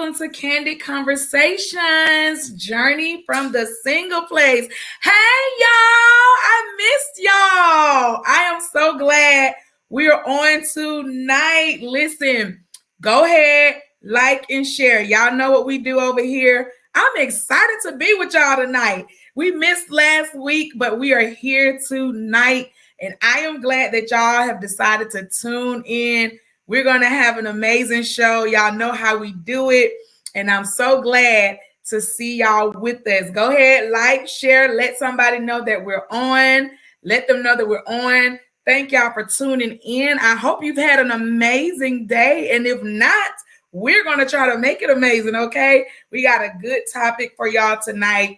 welcome to Candid Conversations, Journey from the Single Place. Hey, y'all, I missed y'all. I am so glad we're on tonight. Listen, go ahead, like and share. Y'all know what we do over here. I'm excited to be with y'all tonight. We missed last week, but we are here tonight, and I am glad that y'all have decided to tune in. We're going to have an amazing show. Y'all know how we do it. And I'm so glad to see y'all with us. Go ahead, like, share, let somebody know that we're on. Let them know that we're on. Thank y'all for tuning in. I hope you've had an amazing day. And if not, we're going to try to make it amazing, okay? We got a good topic for y'all tonight.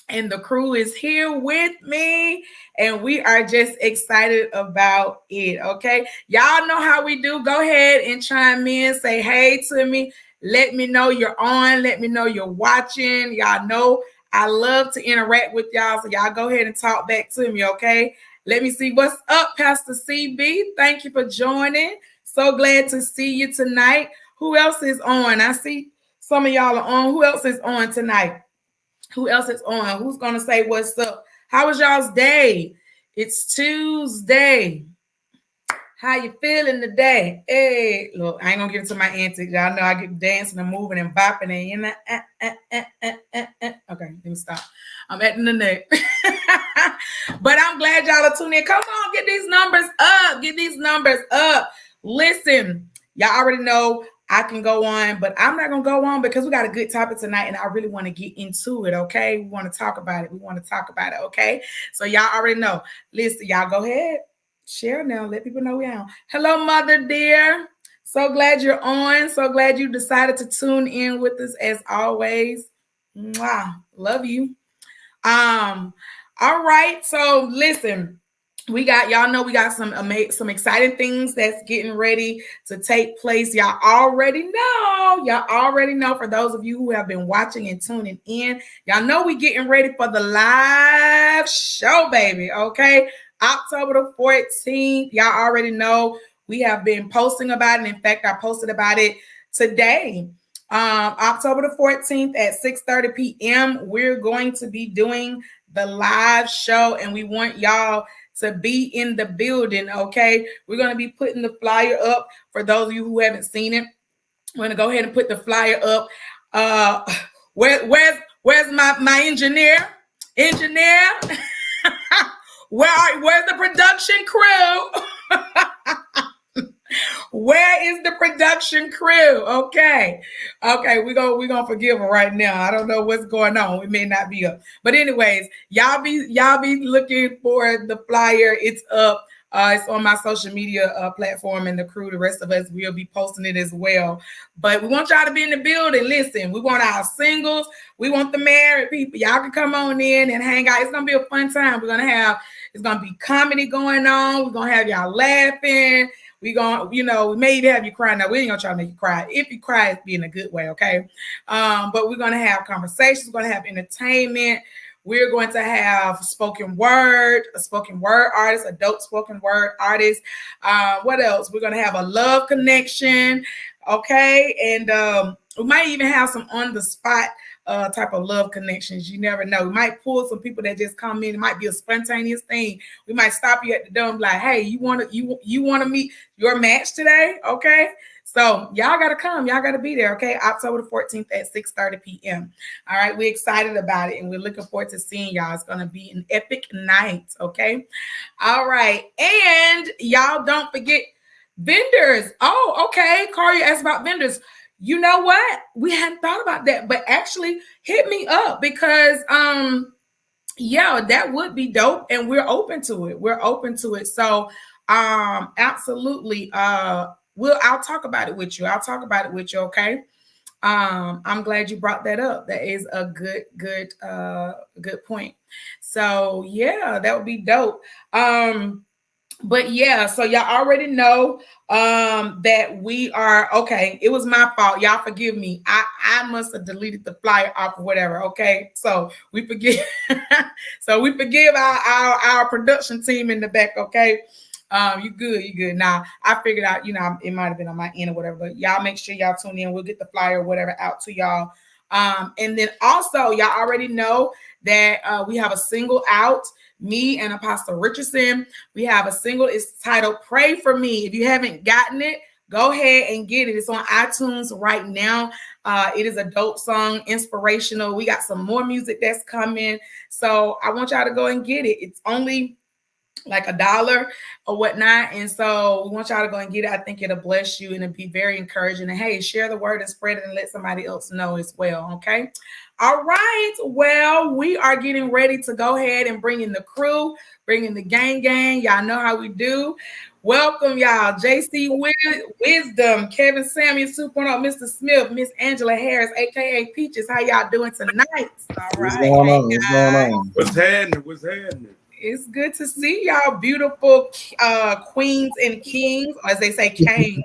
And the crew is here with me, and we are just excited about it, okay? Y'all know how we do. Go ahead and chime in. Say hey to me. Let me know you're on. Let me know you're watching. Y'all know I love to interact with y'all, so y'all go ahead and talk back to me, okay? Let me see what's up, Pastor CB. Thank you for joining. So glad to see you tonight. Who else is on? I see some of y'all are on. Who else is on tonight? Who else is on? Who's going to say what's up? How was y'all's day? It's Tuesday. How you feeling today? Hey, look, I ain't going to get into my antics. Y'all know I get dancing and moving and bopping and, you know. Okay, let me stop. I'm at the neck. But I'm glad y'all are tuning in. Come on, get these numbers up. Get these numbers up. Listen, y'all already know I can go on, but I'm not going to go on because we got a good topic tonight and I really want to get into it, okay? We want to talk about it. Okay? So y'all already know. Listen, y'all go ahead. Share now. Let people know we're on. Hello, Mother dear. So glad you're on. So glad you decided to tune in with us as always. Mwah. Love you. All right. So listen. We got some exciting things that's getting ready to take place. Y'all already know for those of you who have been watching and tuning in, y'all know we getting ready for the live show, baby. Okay. October the 14th. Y'all already know we have been posting about it. In fact, I posted about it today. October the 14th at 6:30 p.m. We're going to be doing the live show, and we want y'all to be in the building, okay? We're going to be putting the flyer up for those of you who haven't seen it. We're going to go ahead and put the flyer up. Where's my engineer? Where's the production crew? Where is the production crew? Okay, we're gonna forgive her right now. I don't know what's going on. It may not be up, but anyways, y'all be looking for the flyer. It's up. It's on my social media platform, and the crew, the rest of us, will be posting it as well. But we want y'all to be in the building. Listen, we want our singles. We want the married people. Y'all can come on in and hang out. It's gonna be a fun time. It's gonna be comedy going on. We're gonna have y'all laughing. We may even have you cry. Now, we ain't gonna try to make you cry. If you cry, it's be in a good way, okay? But we're gonna have conversations. We're gonna have entertainment. We're going to have a spoken word artist, a dope spoken word artist. What else? We're gonna have a love connection, okay? And we might even have some on the spot type of love connections. You never know. We might pull some people that just come in. It might be a spontaneous thing. We might stop you at the door and be like, hey, you want to meet your match today? Okay. So y'all got to come. Y'all got to be there. Okay. October the 14th at 6:30 p.m. All right. We're excited about it and we're looking forward to seeing y'all. It's going to be an epic night. Okay. All right. And y'all don't forget vendors. Oh, okay. Carl, you asked about vendors. You know what? We hadn't thought about that, but actually hit me up because, that would be dope. And we're open to it. So, absolutely. I'll talk about it with you. Okay. I'm glad you brought that up. That is a good point. So yeah, that would be dope. But yeah, so y'all already know that we are okay. It was my fault. Y'all forgive me. I must have deleted the flyer off or whatever. Okay, so we forgive. So we forgive our production team in the back. Okay, You good, you good. Now I figured out, it might have been on my end or whatever, but y'all make sure y'all tune in. We'll get the flyer or whatever out to y'all. And then also y'all already know that we have a single out. Me and Apostle Richardson. We have a single. It's titled "Pray for Me." If you haven't gotten it, go ahead and get it. It's on iTunes right now. It is a dope song, inspirational. We got some more music that's coming. So I want y'all to go and get it. It's only like $1 or whatnot. And so we want y'all to go and get it. I think it'll bless you and it'll be very encouraging. And hey, share the word and spread it and let somebody else know as well. Okay. All right. Well, we are getting ready to go ahead and bring in the crew, bring in the gang. Y'all know how we do. Welcome, y'all. JC Wisdom, Kevin Samuel 2.0, Mr. Smith, Miss Angela Harris, aka Peaches. How y'all doing tonight? All right. What's going on? What's going on? What's happening? What's happening? It's good to see y'all, beautiful queens and kings, or as they say, kings.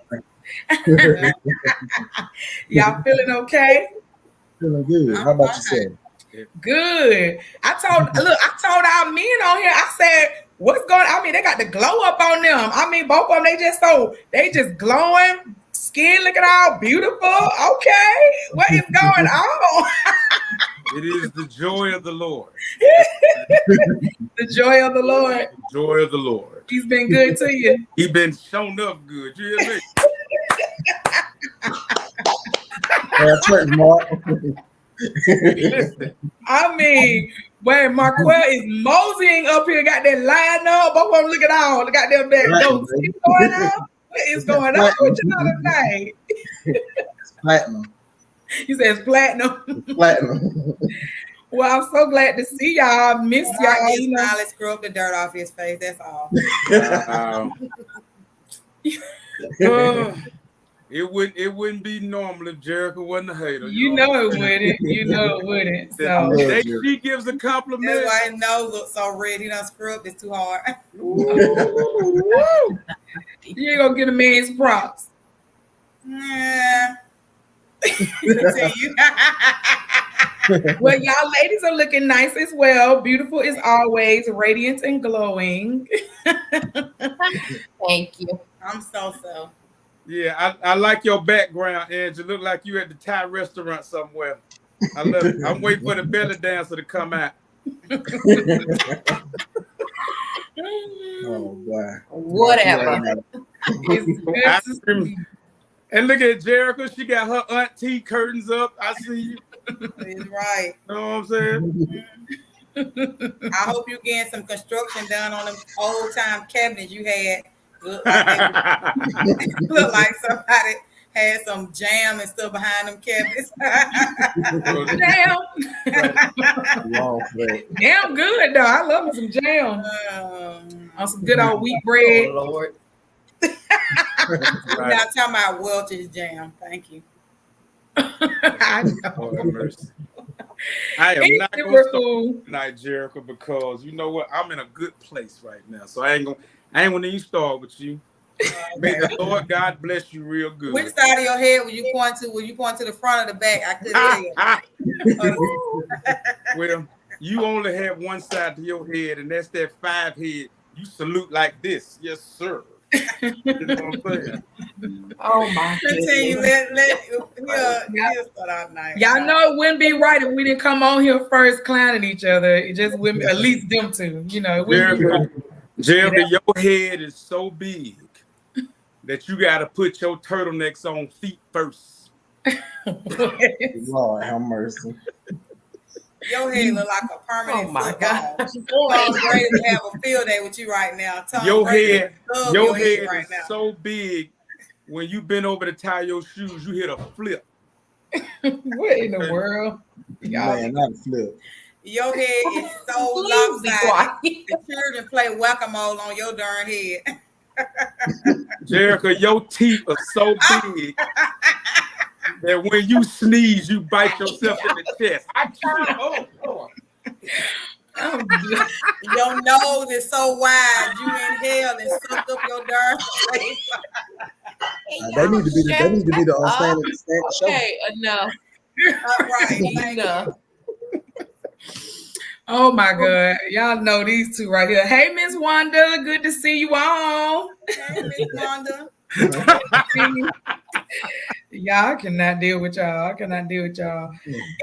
Y'all feeling okay? Feeling good. How about yourself? Good. I told our men on here, I said, what's going on? I mean, they got the glow up on them. I mean, both of them, they just glowing, skin looking all beautiful. Okay. What is going on? It is the joy of the Lord. The joy of the Lord. The joy of the Lord. He's been good to you. He's been shown up good. You hear me? Listen, I mean, when Marquel is moseying up here, got that line up, both of them look at all, got them there. What is going on with you tonight? It's platinum. He says platinum. Platinum. Well, I'm so glad to see y'all. Miss y'all. Let's scrub the dirt off his face. That's all. It wouldn't be normal if Jericho wasn't a hater. You know it wouldn't. You know it wouldn't. So she gives a compliment. That's why his nose looks so red. He done scrubbed. It's too hard. You ain't gonna get a man's props. Yeah. Well, y'all ladies are looking nice as well. Beautiful as always, radiant and glowing. Thank you. I'm so. Yeah, I like your background, Ange. You look like you at the Thai restaurant somewhere. I love it. I'm waiting for the belly dancer to come out. Oh boy. Whatever. It's good. And look at Jericho. She got her auntie curtains up. I see you. He's right. You know what I'm saying? I hope you getting some construction done on them old time cabinets you had. Look like somebody had some jam and stuff behind them cabinets. Damn good though. I love me some jam. On some good old wheat bread. Oh, Lord. We're not talking about Welch's jam. Thank you. I know. Oh, mercy. I am not going to start tonight, Jericho, because you know what? I'm in a good place right now. So I ain't gonna even start with you. May the Lord God bless you real good. Which side of your head will you point to? Will you point to the front or the back? I couldn't tell. Well, you only have one side to your head, and that's that 5 head. You salute like this. Yes, sir. You know what I'm saying? Oh my Continue. He'll start out nice. Y'all know it wouldn't be right if we didn't come on here first clowning each other. It just wouldn't, at least them two. You know, it wouldn't be right. Jericho, your head is so big that you got to put your turtlenecks on feet first. Lord have mercy. Your head look like a permanent football. God. I'm ready to have a field day with you right now. Your head right is now. So big when you bend over to tie your shoes, you hit a flip. What in the world? Man, not a flip. Your head is so lopsided. The children play whack-a-mole on your darn head. Jericho, your teeth are so big that when you sneeze, you bite yourself in the chest. Your nose is so wide, you inhale and suck up your darn face. They need to be the standing show. Okay, enough. Right, Enough. Oh my God. Y'all know these two right here. Hey, Miss Wanda. Good to see you all. Hey, Miss Wanda. Y'all cannot deal with y'all. I cannot deal with y'all.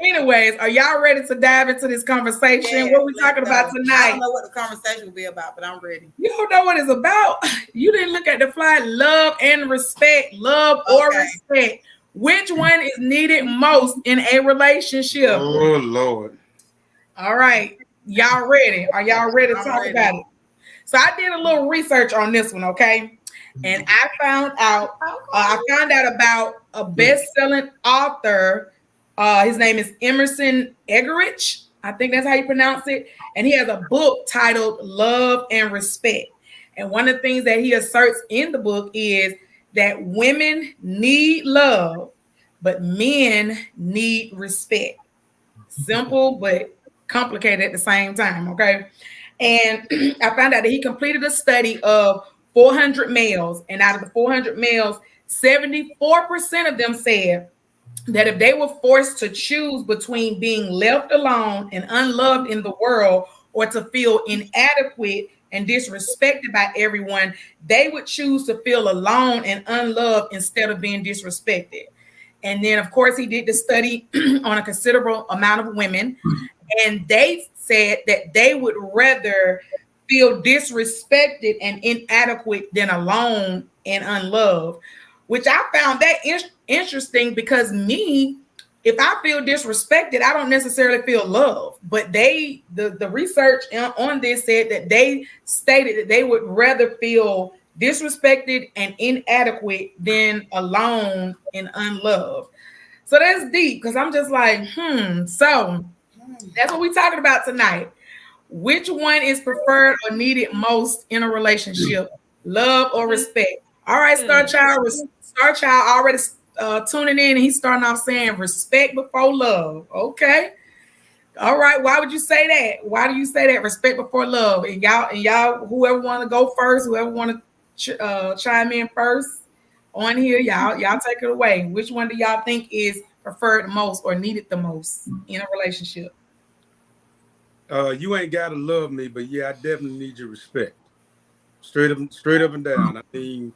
Anyways, are y'all ready to dive into this conversation? Yes, what we talking let's about go. tonight? I don't know what the conversation will be about, but I'm ready. You don't know what it's about. You didn't look at the fly. Love and respect. Love or respect. Which one is needed most in a relationship? Oh, Lord. All right. Y'all ready? Are y'all ready to talk about it? So I did a little research on this one, okay? And I found out about a best-selling author. His name is Emerson Eggerichs. I think that's how you pronounce it. And he has a book titled Love and Respect. And one of the things that he asserts in the book is that women need love, but men need respect. Simple, but complicated at the same time, okay? And I found out that he completed a study of 400 males, and out of the 400 males, 74% of them said that if they were forced to choose between being left alone and unloved in the world or to feel inadequate and disrespected by everyone, they would choose to feel alone and unloved instead of being disrespected. And then, of course, he did the study on a considerable amount of women, and they said that they would rather feel disrespected and inadequate than alone and unloved, which I found that interesting because if I feel disrespected, I don't necessarily feel love. But the research on this said that they stated that they would rather feel disrespected and inadequate than alone and unloved. So that's deep because I'm just like, So that's what we're talking about tonight. Which one is preferred or needed most in a relationship? Love or respect? All right, Star Child. Star Child already tuning in, and he's starting off saying respect before love. Okay. All right. Why would you say that? Why do you say that? Respect before love. And y'all, whoever want to go first, whoever want to chime in first on here, y'all take it away. Which one do y'all think is preferred the most or needed the most in a relationship? You ain't gotta love me, but yeah, I definitely need your respect. Straight up and down. I mean,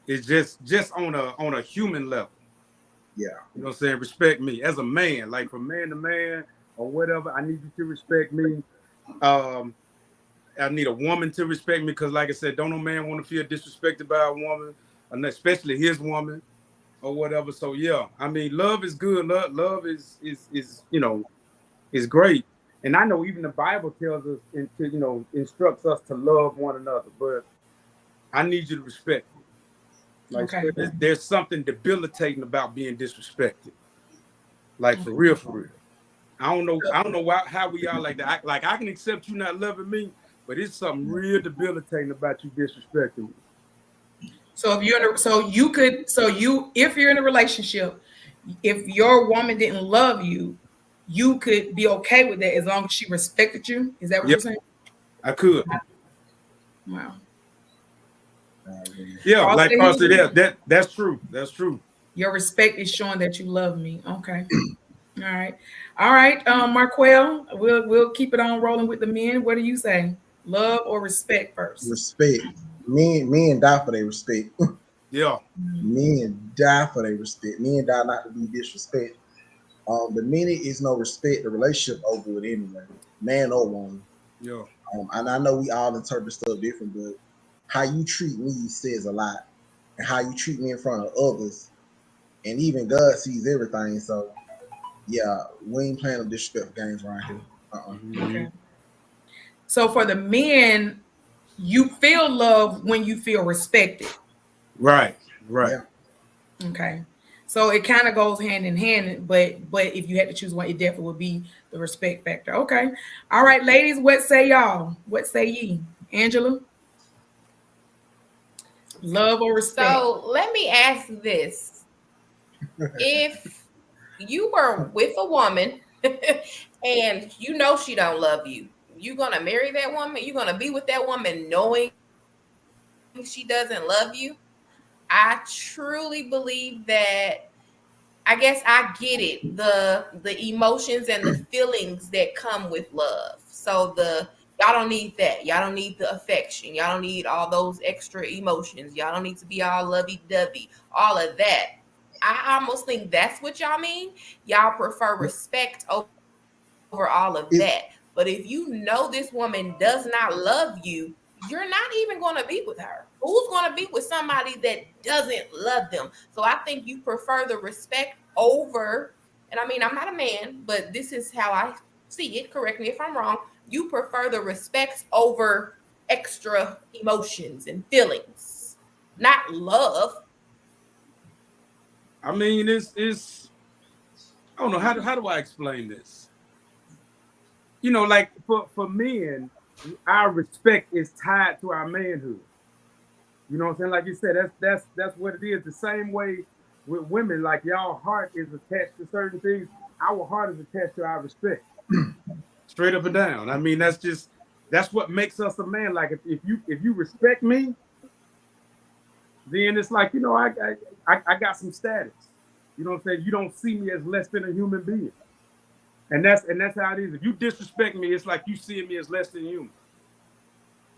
it's just on a human level. Yeah. You know what I'm saying? Respect me as a man, like from man to man or whatever. I need you to respect me. I need a woman to respect me because, like I said, don't no man want to feel disrespected by a woman, and especially his woman or whatever. So yeah, I mean, love is good. Love is is great. And I know even the Bible tells us, instructs us to love one another. But I need you to respect me. Like there's something debilitating about being disrespected. Like for real, for real. I don't know how we are like that. I can accept you not loving me, but it's something real debilitating about you disrespecting me. So if you're in a relationship, if your woman didn't love you, you could be okay with that as long as she respected you. Is that what you're saying? I could. Wow. Yeah, like Carl said, that's true. That's true. Your respect is showing that you love me. Okay. All right. Marquel, we'll keep it on rolling with the men. What do you say? Love or respect first? Respect. Men die for their respect. Yeah. Men die for their respect. Men die not to be disrespected. The minute is no respect, the relationship over with anyway, man or woman. Yeah. And I know we all interpret stuff different, but how you treat me says a lot, and how you treat me in front of others, and even God sees everything. So, yeah, we ain't playing no disrespectful games around here. Okay. So for the men, you feel love when you feel respected. Right. Yeah. Okay. So it kind of goes hand in hand, but if you had to choose one, it definitely would be the respect factor. Okay. All right, ladies, what say y'all? What say ye? Angela? Love or respect? So let me ask this. If you were with a woman and you know she don't love you, you gonna marry that woman? You gonna be with that woman knowing she doesn't love you? I truly believe that I guess I get it. The emotions and the feelings that come with love. So y'all don't need that. Y'all don't need the affection. Y'all don't need all those extra emotions. Y'all don't need to be all lovey-dovey. All of that. I almost think that's what y'all mean. Y'all prefer respect over all of that. But if you know this woman does not love you, you're not even going to be with her. Who's going to be with somebody that doesn't love them? So I think you prefer the respect over, and I mean, I'm not a man, but this is how I see it. Correct me if I'm wrong. You prefer the respect over extra emotions and feelings, not love. I mean, it's I don't know how do I explain this? You know, like for men, our respect is tied to our manhood. You know what I'm saying? Like you said, that's what it is. The same way with women, like y'all heart is attached to certain things. Our heart is attached to our respect, straight up and down. I mean, that's what makes us a man. Like if you respect me, then it's like I got some status. You know what I'm saying? You don't see me as less than a human being, and that's how it is. If you disrespect me, it's like you see me as less than human.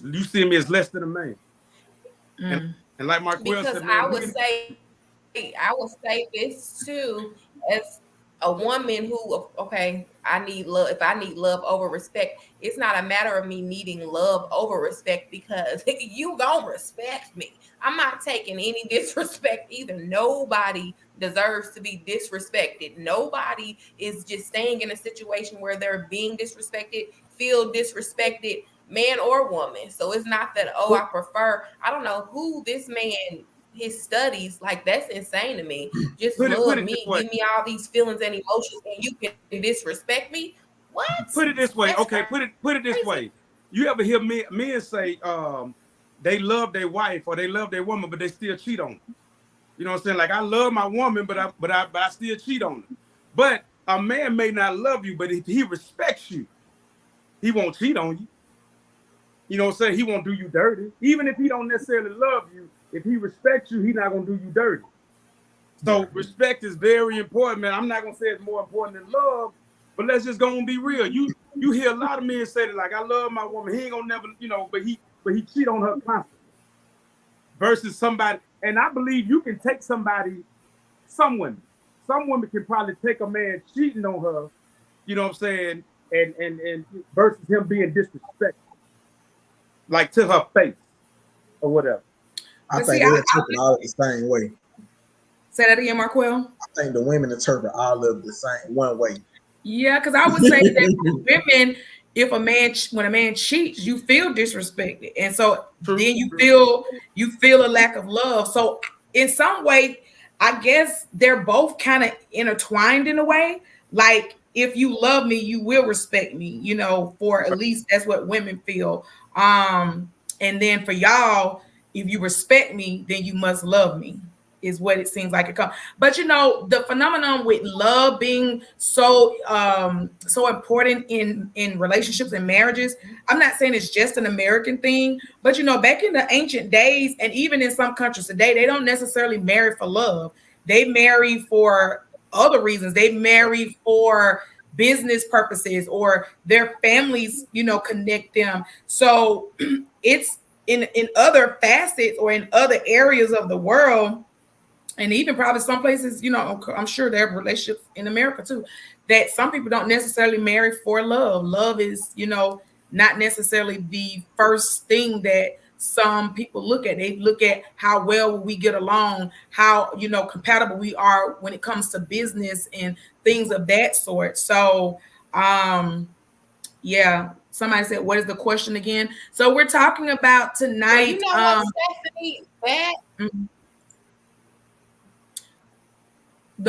You see me as less than a man. And Mm. and like Marquel Because said, man, men, I would say this too, as a woman who, okay, I need love. If I need love over respect, it's not a matter of me needing love over respect because you gonna respect me. I'm not taking any disrespect either. Nobody deserves to be disrespected. Nobody is just staying in a situation where they're being disrespected, feel disrespected, man or woman. So it's not that, oh, I prefer, I don't know who this man, his studies, like that's insane to me. Just put love it this me, way. give me all these feelings and emotions, and you can disrespect me. What? Put it this way. That's Okay, put it this crazy. way. You ever hear men say they love their wife or they love their woman, but they still cheat on her? You know what I'm saying? Like I love my woman, but I still cheat on her. But a man may not love you, but if he respects you, he won't cheat on you. You know what I'm saying? He won't do you dirty. Even if he don't necessarily love you, if he respects you, he's not gonna do you dirty. Yeah. So respect is very important, man. I'm not gonna say it's more important than love, but let's just go and be real. You hear a lot of men say that, like, I love my woman. He ain't gonna never, but he cheat on her constantly. Versus somebody, and I believe you can take somebody, some women. Some women can probably take a man cheating on her, you know what I'm saying, and versus him being disrespectful, like to her face or whatever. I But see, think they interpret all the same way. say that again, Marquel. I think the women interpret all of the same one way. Yeah, because I would say that women, if when a man cheats, you feel disrespected, and so True. then you feel a lack of love. So in some way, I guess they're both kind of intertwined in a way. Like if you love me, you will respect me. For at least that's what women feel. And then for y'all, if you respect me, then you must love me. Is what it seems like it comes. But the phenomenon with love being so important in relationships and marriages, I'm not saying it's just an American thing, but back in the ancient days and even in some countries today, they don't necessarily marry for love. They marry for other reasons. They marry for business purposes, or their families connect them. So it's in other facets or in other areas of the world, and even probably some places, I'm sure there are relationships in America too, that some people don't necessarily marry for love. Love is, not necessarily the first thing that some people look at. They look at how well we get along, how, compatible we are when it comes to business and things of that sort. So, yeah, somebody said, what is the question again? So we're talking about Well, you tonight. know what, Stephanie? That Mhm.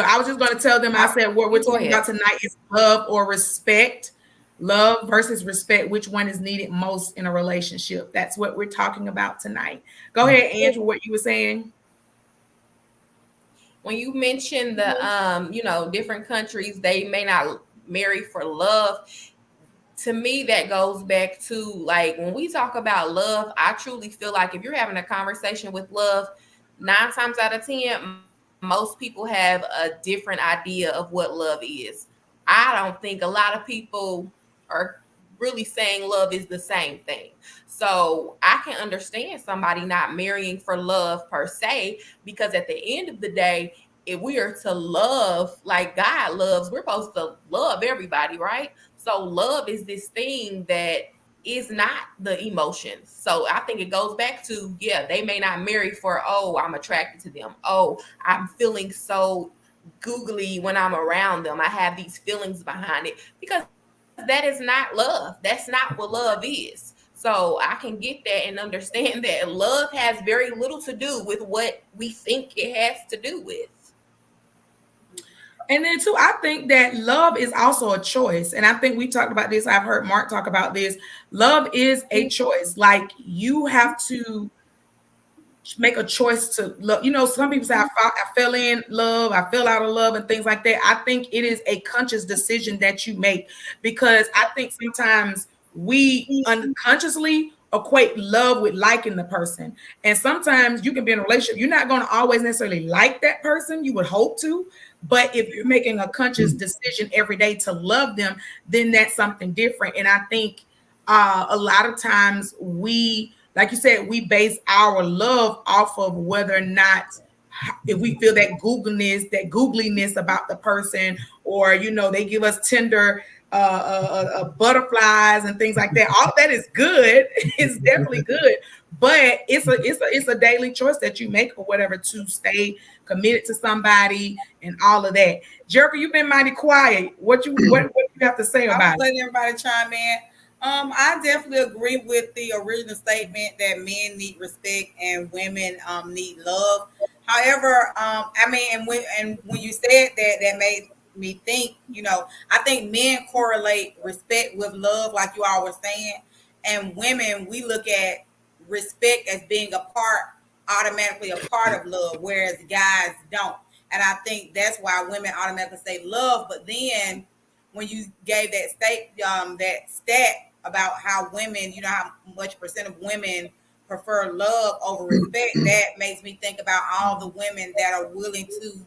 I was just going to tell them, I said, what we're you go talking about ahead. tonight is love or respect. Love versus respect. Which one is needed most in a relationship? That's what we're talking about tonight. Go ahead, Andrew, what you were saying. When you mention the different countries, they may not marry for love. To me, that goes back to, like, when we talk about love, I truly feel like if you're having a conversation with love, 9 times out of 10, most people have a different idea of what love is. I don't think a lot of people are really saying love is the same thing. So I can understand somebody not marrying for love per se, because at the end of the day, if we are to love like God loves, we're supposed to love everybody, right? So love is this thing that is not the emotions. So I think it goes back to, yeah, they may not marry for, oh, I'm attracted to them. Oh, I'm feeling so googly when I'm around them. I have these feelings behind it, because that is not love. That's not what love is. So I can get that and understand that love has very little to do with what we think it has to do with. And then too, I think that love is also a choice. And I think we talked about this. I've heard Mark talk about this. Love is a choice. Like you have to make a choice to love. You know, some people say I fell in love, I fell out of love, and things like that. I think it is a conscious decision that you make, because I think sometimes we unconsciously equate love with liking the person. And sometimes you can be in a relationship, you're not going to always necessarily like that person. You would hope to, but if you're making a conscious decision every day to love them, then that's something different. And I think a lot of times we, like you said, we base our love off of whether or not, if we feel that googliness about the person, or you know, they give us tender butterflies and things like that. All that is good. It's definitely good, but it's a daily choice that you make or whatever to stay committed to somebody and all of that. Jericho, you've been mighty quiet. What you have to say about it? Letting everybody chime in. I definitely agree with the original statement that men need respect and women need love. However, I mean, and when you said that, that made me think. You know, I think men correlate respect with love, like you all were saying, and women, we look at respect as being automatically a part of love, whereas guys don't. And I think that's why women automatically say love. But then when you gave that stat about how women, you know, how much percent of women prefer love over respect, that makes me think about all the women that are willing to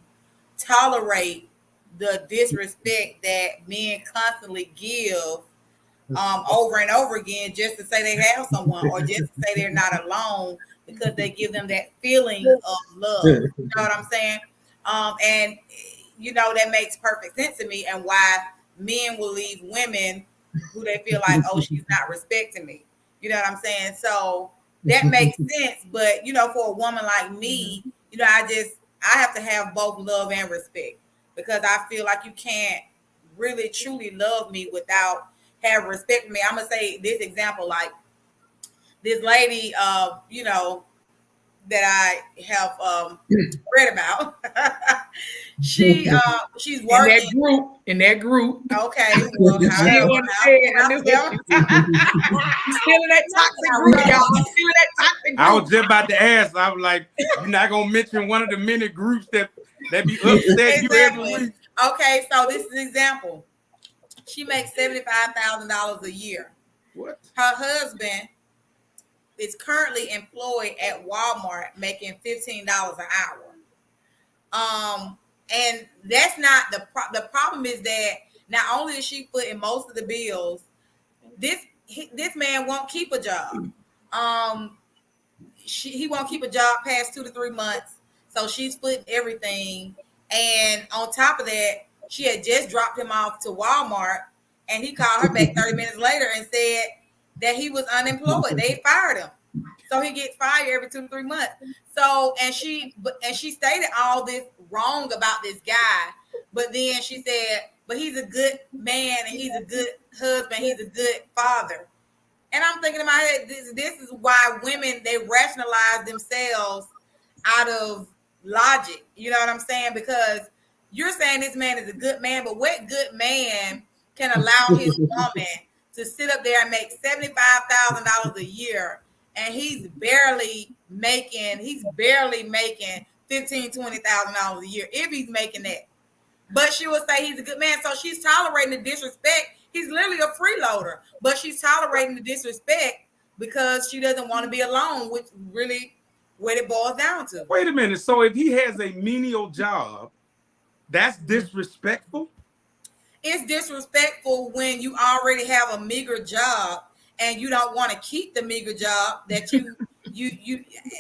tolerate the disrespect that men constantly give over and over again, just to say they have someone, or just to say they're not alone, because they give them that feeling of love. You know what I'm saying? And you know, that makes perfect sense to me, and why men will leave women who they feel like, oh, she's not respecting me. You know what I'm saying? So that makes sense. But you know, for a woman like me, you know, I have to have both love and respect, because I feel like you can't really truly love me without having respect for me. I'm gonna say this example, like this lady, you know, that I have read about. She's working in that group. Okay, well, she didn't want to say it. I knew She's still in that toxic group, y'all. I'm still in that toxic group. I was just about to ask. I was like, you're not gonna mention one of the many groups that be upset you every week. Okay, so this is an example. She makes $75,000 a year. What? Her husband is currently employed at Walmart, making $15 an hour. And that's not the problem. Is that not only is she footing most of the bills, this man won't keep a job. He won't keep a job past 2 to 3 months. So she's footing everything. And on top of that, she had just dropped him off to Walmart, and he called her back 30 minutes later and said that he was unemployed. They fired him. So he gets fired every 2 to 3 months. So, and she stated all this wrong about this guy, but then she said, but he's a good man, and he's a good husband, he's a good father. And I'm thinking in my head, this is why women, they rationalize themselves out of logic. You know what I'm saying? Because you're saying this man is a good man, but what good man can allow his woman to sit up there and make $75,000 a year, and he's barely making $15,000, $20,000 a year, if he's making that. But she will say he's a good man. So she's tolerating the disrespect. He's literally a freeloader, but she's tolerating the disrespect because she doesn't want to be alone, which really what it boils down to. Wait a minute. So if he has a menial job, that's disrespectful? It's disrespectful when you already have a meager job and you don't want to keep the meager job that you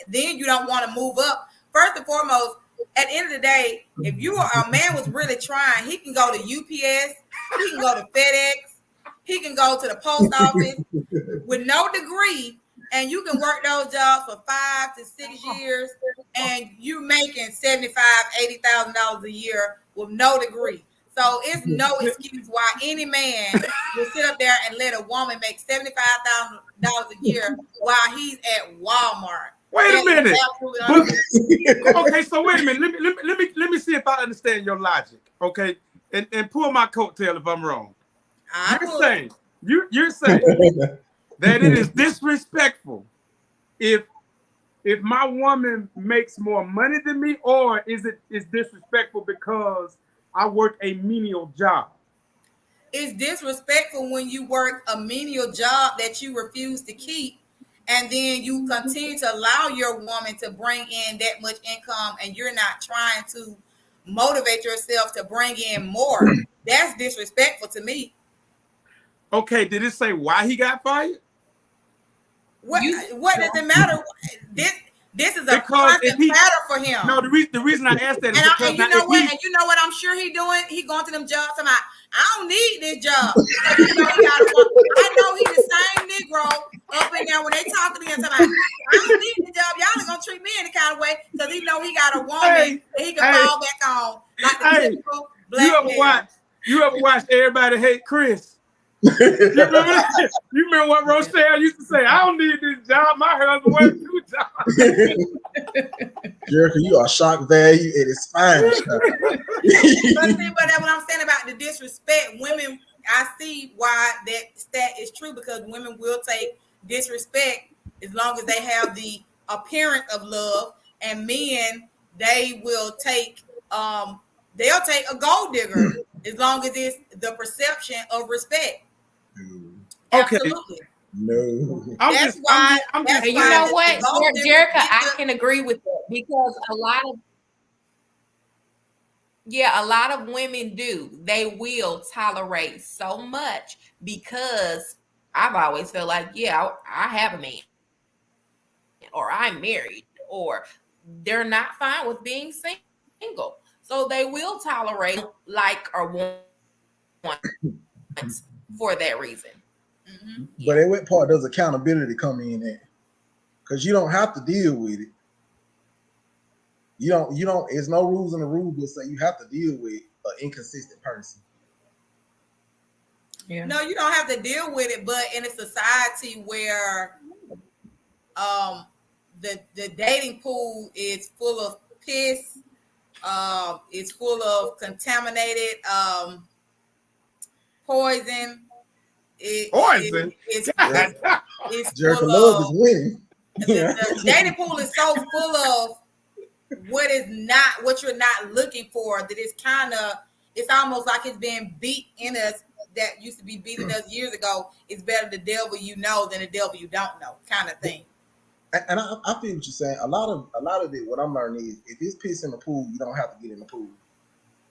then you don't want to move up. First and foremost, at the end of the day, if you are a man was really trying, he can go to UPS, he can go to FedEx, he can go to the post office with no degree, and you can work those jobs for 5 to 6 years, and you making $75,000-$80,000 a year with no degree. So it's no excuse why any man will sit up there and let a woman make $75,000 a year while he's at Walmart. Wait a minute. Okay, so wait a minute. Let me see if I understand your logic. Okay, and pull my coattail if I'm wrong. You're saying that it is disrespectful if my woman makes more money than me, or is disrespectful because I work a menial job? It's disrespectful when you work a menial job that you refuse to keep, and then you continue to allow your woman to bring in that much income, and you're not trying to motivate yourself to bring in more. That's disrespectful to me. Okay, did it say why he got fired? What does it matter? This is a constant matter for him. No, the reason I asked that is because and you know what I'm sure he doing? He going to them jobs talking about, I don't need this job. I know he the same Negro up in there when they talk to him talking about, I don't need the job. Y'all are gonna treat me any kind of way because he know he got a woman that he can fall back on. Like the typical black man. You ever watch Everybody Hate Chris? You remember what Rochelle used to say? I don't need this job. My husband works 2 jobs. Jericho, you are shock value. It is fine. But that's what I'm saying about the disrespect. Women, I see why that stat is true, because women will take disrespect as long as they have the appearance of love, and men, they will take they'll take a gold digger as long as it's the perception of respect. Okay. Absolutely. No. That's why. You know what, Jerica, I can agree with that, because a lot of women do. They will tolerate so much because I've always felt like, I have a man, or I'm married, or they're not fine with being single. So they will tolerate or want for that reason. Mm-hmm. But at what part does accountability come in at? Because you don't have to deal with it. You don't. There's no rules in the rule book say you have to deal with an inconsistent person. Yeah. No, you don't have to deal with it, but in a society where the dating pool is full of piss, it's full of contaminated poison. It's Jericho love is winning. The dating pool is so full of what you're not looking for, that it's almost like it's being beat in us that used to be beating us years ago. It's better the devil you know than the devil you don't know, kind of thing. And I feel what you're saying. A lot of it, what I'm learning is, if it's piss in the pool, you don't have to get in the pool.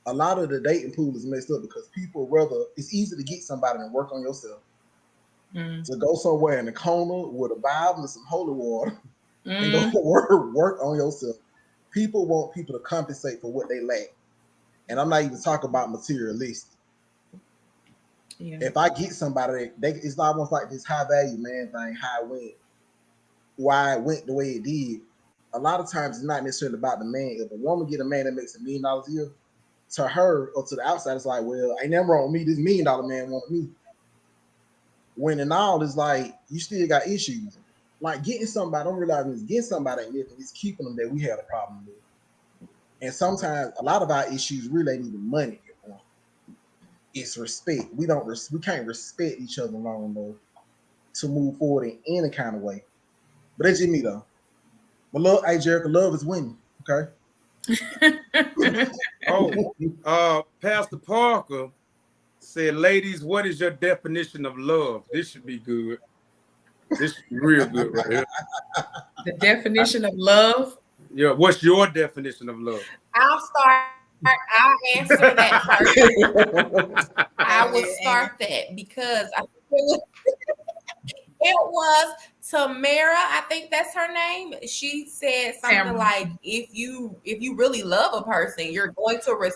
A lot of the dating pool is messed up because people it's easy to get somebody and work on yourself. To go somewhere in the corner with a Bible and some holy water and go work on yourself. People want people to compensate for what they lack. And I'm not even talking about materialistic. Yeah. If I get somebody, it's almost like this high value man thing, why it went the way it did. A lot of times it's not necessarily about the man. If a woman get a man that makes $1 million a year, to her or to the outside, it's like, well, ain't nothing wrong with me. This $1 million man want me. When in all, it's like, you still got issues. Like getting somebody, I'm realizing is getting somebody ain't nothing. It's keeping them that we had a problem with. And sometimes a lot of our issues really ain't even money. It's respect. We can't respect each other long enough to move forward in any kind of way. But that's just me though. But look, hey Jericho, love is winning. Okay. Pastor Parker said, ladies, what is your definition of love? This should be good. This should be real good right here. The definition of love. Yeah, what's your definition of love? I'll answer that first. I will start that because it was Tamara, I think that's her name. She said something like, if you really love a person, you're going to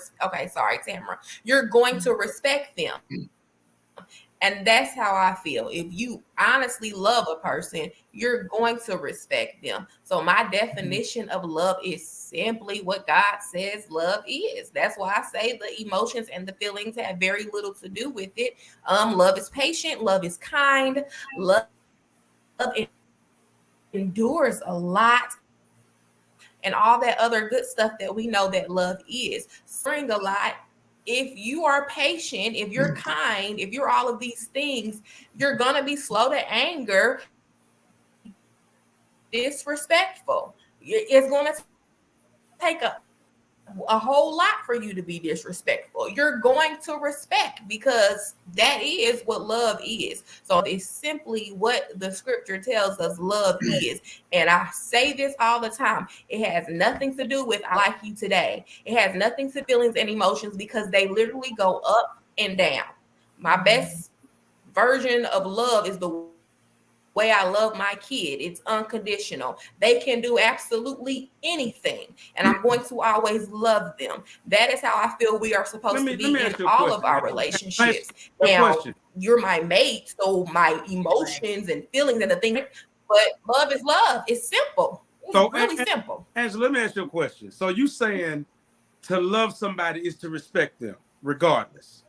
Tamara. You're going to respect them. And that's how I feel. If you honestly love a person, you're going to respect them. So my definition of love is simply what God says love is. That's why I say the emotions and the feelings have very little to do with it. Love is patient. Love is kind. Love endures a lot. And all that other good stuff that we know that love is. Suffering a lot. If you are patient, if you're kind, if you're all of these things, you're going to be slow to anger, disrespectful. It's going to take a whole lot for you to be disrespectful. You're going to respect because that is what love is. So it's simply what the scripture tells us love is. And I say this all the time. It has nothing to do with I like you today. It has nothing to feelings and emotions because they literally go up and down. My best version of love is the way I love my kid. It's unconditional. They can do absolutely anything, and I'm going to always love them. That is how I feel we are supposed to be in all of our relationships. Now, you're my mate, so my emotions and feelings and the thing, but love is love. It's simple. It's really simple. Angela, let me ask you a question. So you saying to love somebody is to respect them regardless?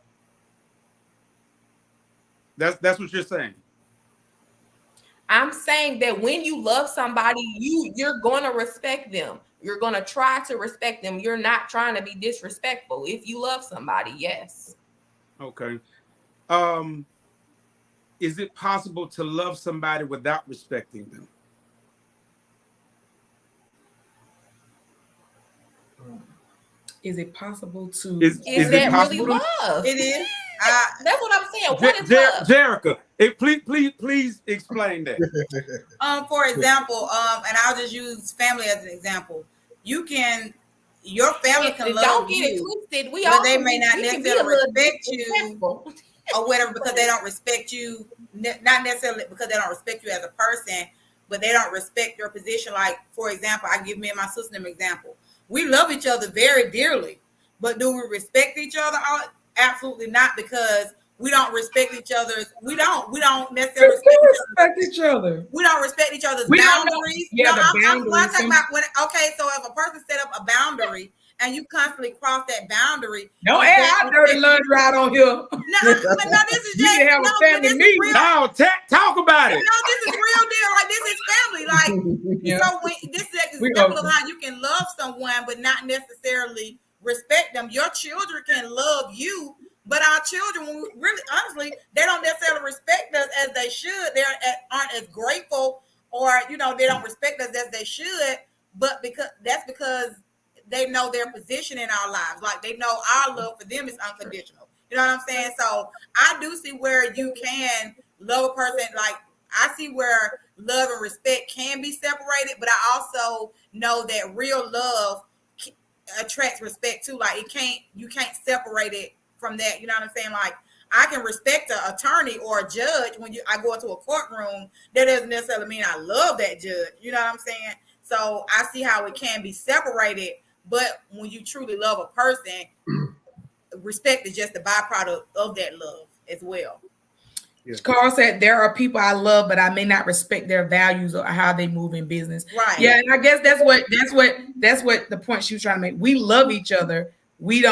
That's what you're saying. I'm saying that when you love somebody, you're going to respect them. You're going to try to respect them. You're not trying to be disrespectful. If you love somebody, yes. Okay. Is it possible to love somebody without respecting them? Is it possible to? Is that really love? It is. That's what I'm saying. What is love? Jerica, please explain that. For example, and I'll just use family as an example. Your family can love don't get you, it twisted. but they may not necessarily respect you or whatever because they don't respect you. Not necessarily because they don't respect you as a person, but they don't respect your position. Like, for example, I give me and my sister an example. We love each other very dearly, but do we respect each other? Absolutely not, because we don't respect each other's. We don't necessarily respect each other. We don't respect each other's boundaries. Yeah, the boundaries. Okay, so if a person set up a boundary and you constantly cross that boundary, don't add out dirty laundry out on here. No, this is just have a family meeting. No, talk about it. No, this is real deal. Like, this is family. Like, so this is an example of how you can love someone but not necessarily respect them. Your children can love you, but our children, really, honestly, they don't necessarily respect us as they should. They aren't as grateful, or they don't respect us as they should. But because they know their position in our lives, like they know our love for them is unconditional. You know what I'm saying? So I do see where you can love a person. Like, I see where love and respect can be separated, but I also know that real love attracts respect too. Like, you can't separate it from that. You know what I'm saying? Like, I can respect an attorney or a judge when I go into a courtroom. That doesn't necessarily mean I love that judge. You know what I'm saying? So I see how it can be separated, but when you truly love a person, respect is just a byproduct of that love as well. Yes. Carl said there are people I love, but I may not respect their values or how they move in business. Right. Yeah, and I guess that's what the point she was trying to make. We love each other. We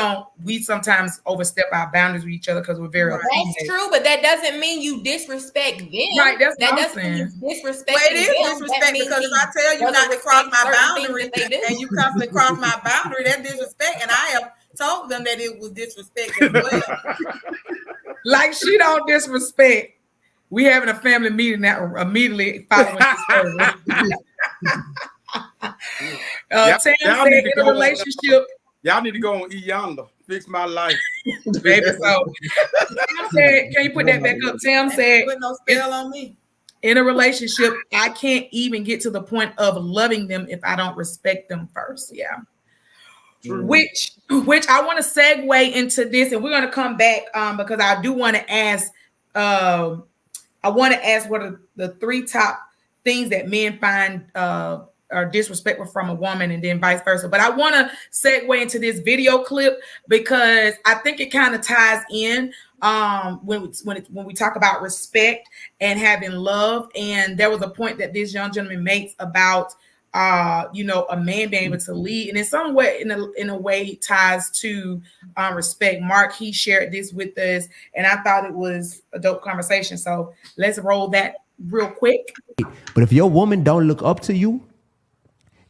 sometimes overstep our boundaries with each other because we're very That's true, but that doesn't mean you disrespect them. Right, that doesn't mean you disrespect them. It is disrespect, because if I tell you not to cross my boundary and you constantly cross my boundary, that's disrespect. And I have told them that it was disrespect as well. Like, she don't disrespect. We having a family meeting that immediately following this Tam said in a relationship. Y'all need to go on Yonder. Fix my life. Baby, so Tam said, can you put that back up? Tam said, put no spell on me. in a relationship, I can't even get to the point of loving them if I don't respect them first. Yeah. True. Which I want to segue into this, and we're going to come back because I do want to ask. I want to ask what are the 3 top things that men find are disrespectful from a woman, and then vice versa. But I want to segue into this video clip because I think it kind of ties in when we talk about respect and having love. And there was a point that this young gentleman makes about a man being able to lead, and in some way, in a way, it ties to respect. Mark, he shared this with us, and I thought it was a dope conversation. So let's roll that real quick. But if your woman don't look up to you,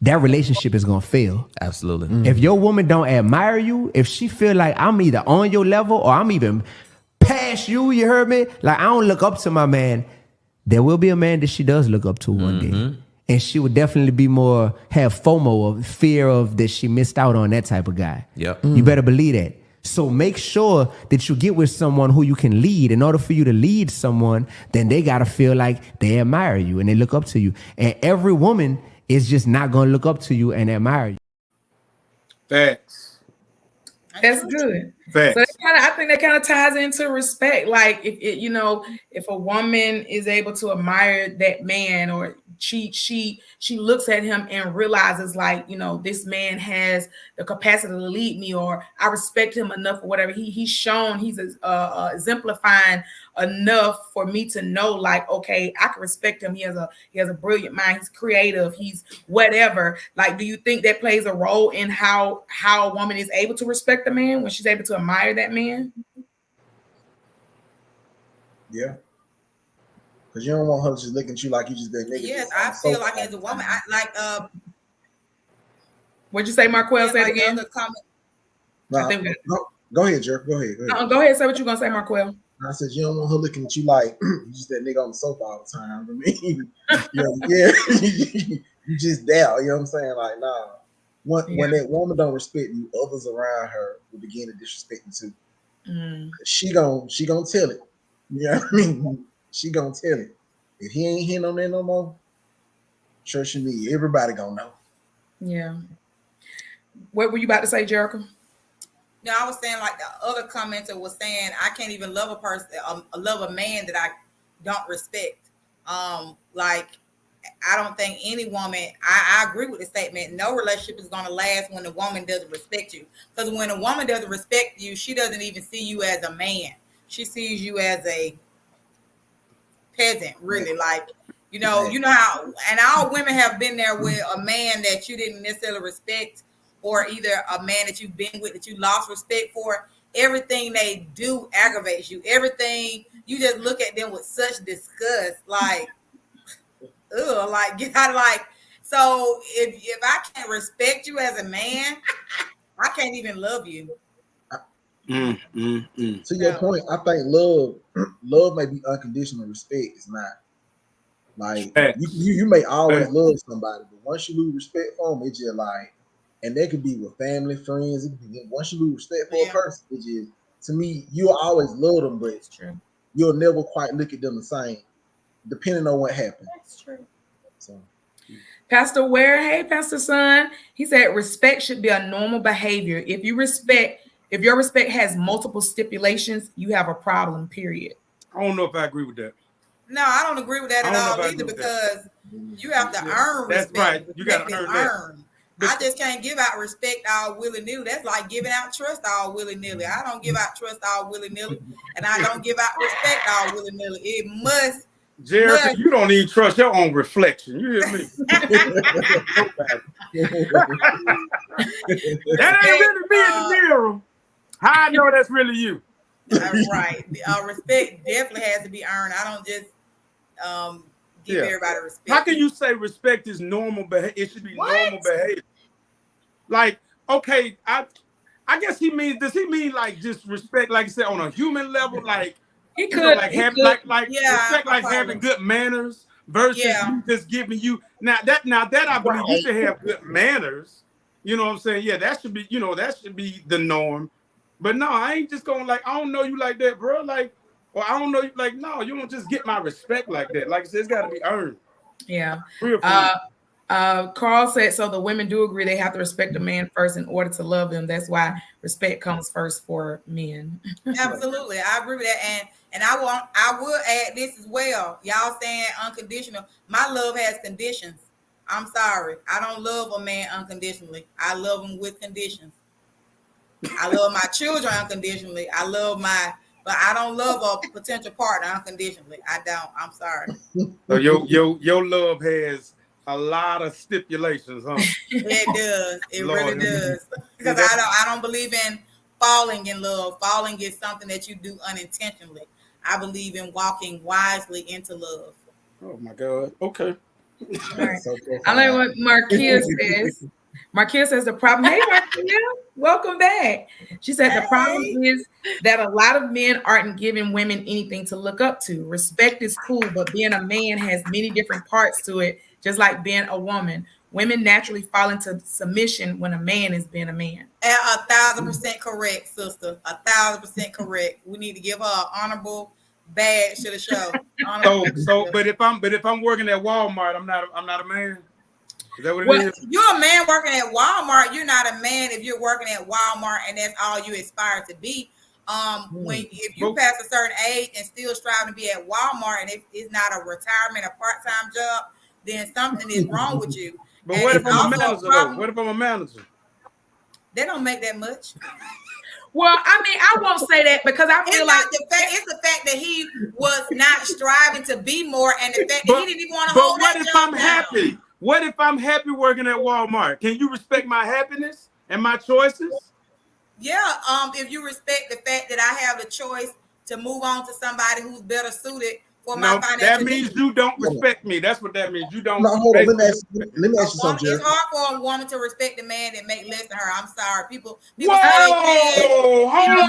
that relationship is gonna fail. Absolutely. If your woman don't admire you, if she feel like I'm either on your level or I'm even past you, you heard me? Like I don't look up to my man, there will be a man that she does look up to one day. And she would definitely be have FOMO, or fear of that she missed out on that type of guy. Yep. You better believe that. So make sure that you get with someone who you can lead. In order for you to lead someone, then they got to feel like they admire you and they look up to you. And every woman is just not going to look up to you and admire you. Facts. That's good. Facts. So I think that kind of ties into respect. Like if a woman is able to admire that man, or she looks at him and realizes like, this man has the capacity to lead me, or I respect him enough, or whatever. He's shown, he's exemplifying enough for me to know like, okay, I can respect him. He has a brilliant mind. He's creative. He's whatever. Like, do you think that plays a role in how a woman is able to respect a man when she's able to admire that man? Yeah. Because you don't want her to just look at you like you just that nigga. Yes, I feel like as a woman, What'd you say, Marquel? Say it again. Go ahead, Jerk. Go ahead. Go ahead. Say what you're gonna say, Marquel. I said you don't want her looking at you like you just that nigga on the sofa all the time. I mean, you just there. You know what I'm saying? Like, nah. When that woman don't respect you, others around her will begin to disrespect you too. She gonna tell it. You know what I mean? She gonna tell it. If he ain't hitting on that no more, church and me, everybody gonna know. Yeah. What were you about to say, Jericho? No, I was saying like the other commenter was saying, I can't even love a person, love a man that I don't respect. Like, I don't think any woman, I agree with the statement, no relationship is going to last when the woman doesn't respect you. Because when a woman doesn't respect you, she doesn't even see you as a man. She sees you as a peasant, really. Like, you know how, and all women have been there with a man that you didn't necessarily respect, or either a man that you've been with that you lost respect for. Everything they do aggravates you. Everything, you just look at them with such disgust, like, ugh, like, so if I can't respect you as a man, I can't even love you. To your point, I think love may be unconditional. Respect is not. Like, you may always love somebody, but once you lose respect for them, it's just like, and that could be with family, friends. It could be, once you lose respect for a person, it's just, to me, you'll always love them, but you'll never quite look at them the same, depending on what happened. That's true. So, Pastor Ware, hey, Pastor Son, he said respect should be a normal behavior. If your respect has multiple stipulations, you have a problem, period. I don't know if I agree with that. No, I don't agree with that at all either, because you have to earn respect. That's right. You got to earn that. I just can't give out respect all willy-nilly. That's like giving out trust all willy-nilly. I don't give out trust all willy-nilly, and I don't give out respect all willy-nilly. It must. Jerry, you don't even trust your own reflection. You hear me? That ain't really me in the mirror. How I know that's really you? Right. Respect definitely has to be earned. I don't just give everybody respect. How can you say respect is normal behavior? It should be normal behavior. Like, okay, I guess does he mean like just respect, like you said, on a human level? Like, he could, respect, like having good manners versus you just giving you now that I believe you should have good manners. You know what I'm saying? Yeah, that should be, that should be the norm. But no, I ain't just going like, I don't know you like that, bro. Like, Or I don't know, like, no, you don't just get my respect like that. Like I said, it's got to be earned. Yeah. Real Carl said, so the women do agree they have to respect a man first in order to love them. That's why respect comes first for men. Absolutely. I agree with that. And I will add this as well. Y'all saying unconditional. My love has conditions. I'm sorry. I don't love a man unconditionally. I love him with conditions. I love my children unconditionally. But I don't love a potential partner unconditionally. I don't. I'm sorry. So your love has a lot of stipulations, huh? It does. It Lord, really does. Because I don't believe in falling in love. Falling is something that you do unintentionally. I believe in walking wisely into love. Oh my God. Okay. All right. I like what Marquia says. Marquia says the problem. Hey, Marquia, welcome back. She said the problem is that a lot of men aren't giving women anything to look up to. Respect is cool, but being a man has many different parts to it, just like being a woman. Women naturally fall into submission when a man is being a man. 1,000% correct, sister. 1,000% correct. We need to give her an honorable badge to the show. But if I'm working at Walmart, I'm not a man. Is that what it is? You're a man working at Walmart. You're not a man if you're working at Walmart and that's all you aspire to be. If you pass a certain age and still striving to be at Walmart and it's not a retirement or part-time job, then something is wrong with you. But what if I'm a manager though? What if I'm a manager? They don't make that much. Well, I mean, I won't say that because I feel like it's the fact that he was not striving to be more, and the fact that he didn't even want to hold that job. But what if I'm happy? What if I'm happy working at Walmart? Can you respect my happiness and my choices? Yeah. If you respect the fact that I have the choice to move on to somebody who's better suited for my financial that means you don't respect me. That's what that means. You don't. No, hold on. Let me ask you something. It's hard for a woman to respect a man that make less than her. I'm sorry, people. Whoa! Hold on.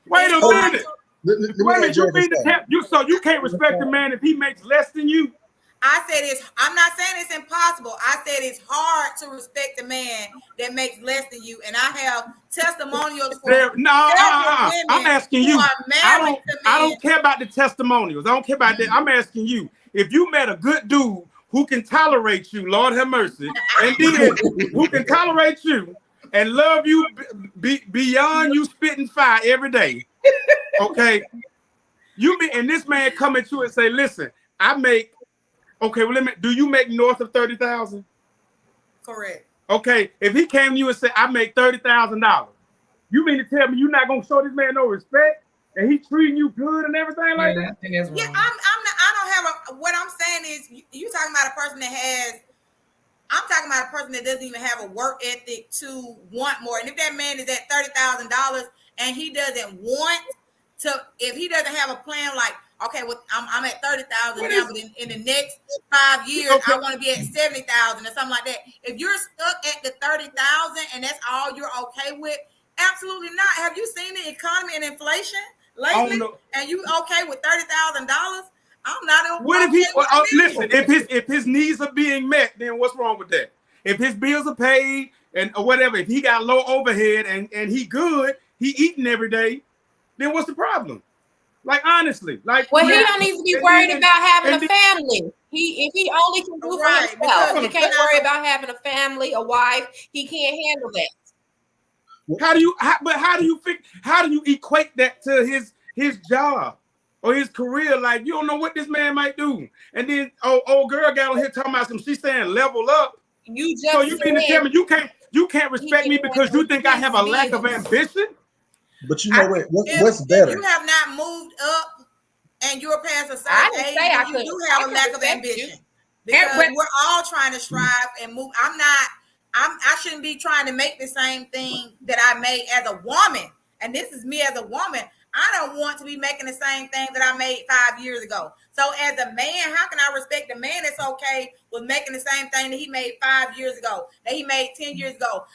Wait a minute. Wait a minute. So you can't respect a man if he makes less than you? I said I'm not saying it's impossible. I said it's hard to respect a man that makes less than you. And I have testimonials for women. I'm asking you. I don't care about the testimonials. I don't care about that. I'm asking you. If you met a good dude who can tolerate you, Lord have mercy, and then who can tolerate you and love you beyond you spitting fire every day, okay? And this man come at you and say, listen, I make. Okay, well, do you make north of 30,000? Correct. Okay, if he came to you and said, I make $30,000, you mean to tell me you're not gonna show this man no respect and he treating you good and everything like that? Yeah, I'm not. I don't have what I'm saying is you talking about a person that has. I'm talking about a person that doesn't even have a work ethic to want more. And if that man is at $30,000 and he doesn't want to, if he doesn't have a plan like, okay, well, I'm at 30,000 now, but in the next 5 years, okay, I want to be at 70,000 or something like that. If you're stuck at the 30,000 and that's all you're okay with, absolutely not. Have you seen the economy and inflation lately? And you okay with $30,000? I'm not. What if he? Listen, if his needs are being met, then what's wrong with that? If his bills are paid or whatever, if he got low overhead and he good, he eating every day, then what's the problem? Like honestly, like he don't need to be worried about having a family. If he only can do for himself, he can't worry about having a family, a wife. He can't handle that. How do you equate that to his job or his career? Like you don't know what this man might do. And then old girl got on here talking about she's saying level up. So you mean to tell me you can't respect me because you think I have a lack of ambition? But you know what's better? If you have not moved up and you're past a certain age, you do have a lack of ambition. Because we're all trying to strive and move. I shouldn't be trying to make the same thing that I made as a woman. And this is me as a woman. I don't want to be making the same thing that I made 5 years ago. So as a man, how can I respect a man that's okay with making the same thing that he made 5 years ago, that he made 10 years ago?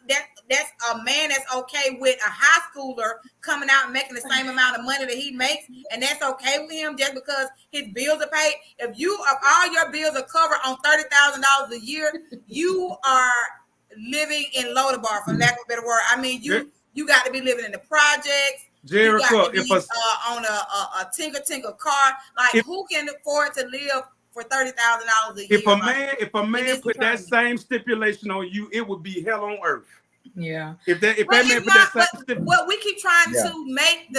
That's a man that's okay with a high schooler coming out and making the same amount of money that he makes, and that's okay with him just because his bills are paid. If all your bills are covered on $30,000 a year, you are living in Lodabar, for lack of a better word. I mean, you got to be living in the projects. Jericho, he got to be on a tinker car. Like, who can afford to live for $30,000 a year? If a man put that same stipulation on you, it would be hell on earth. Yeah. If that man put that same stipulation, what we keep trying to make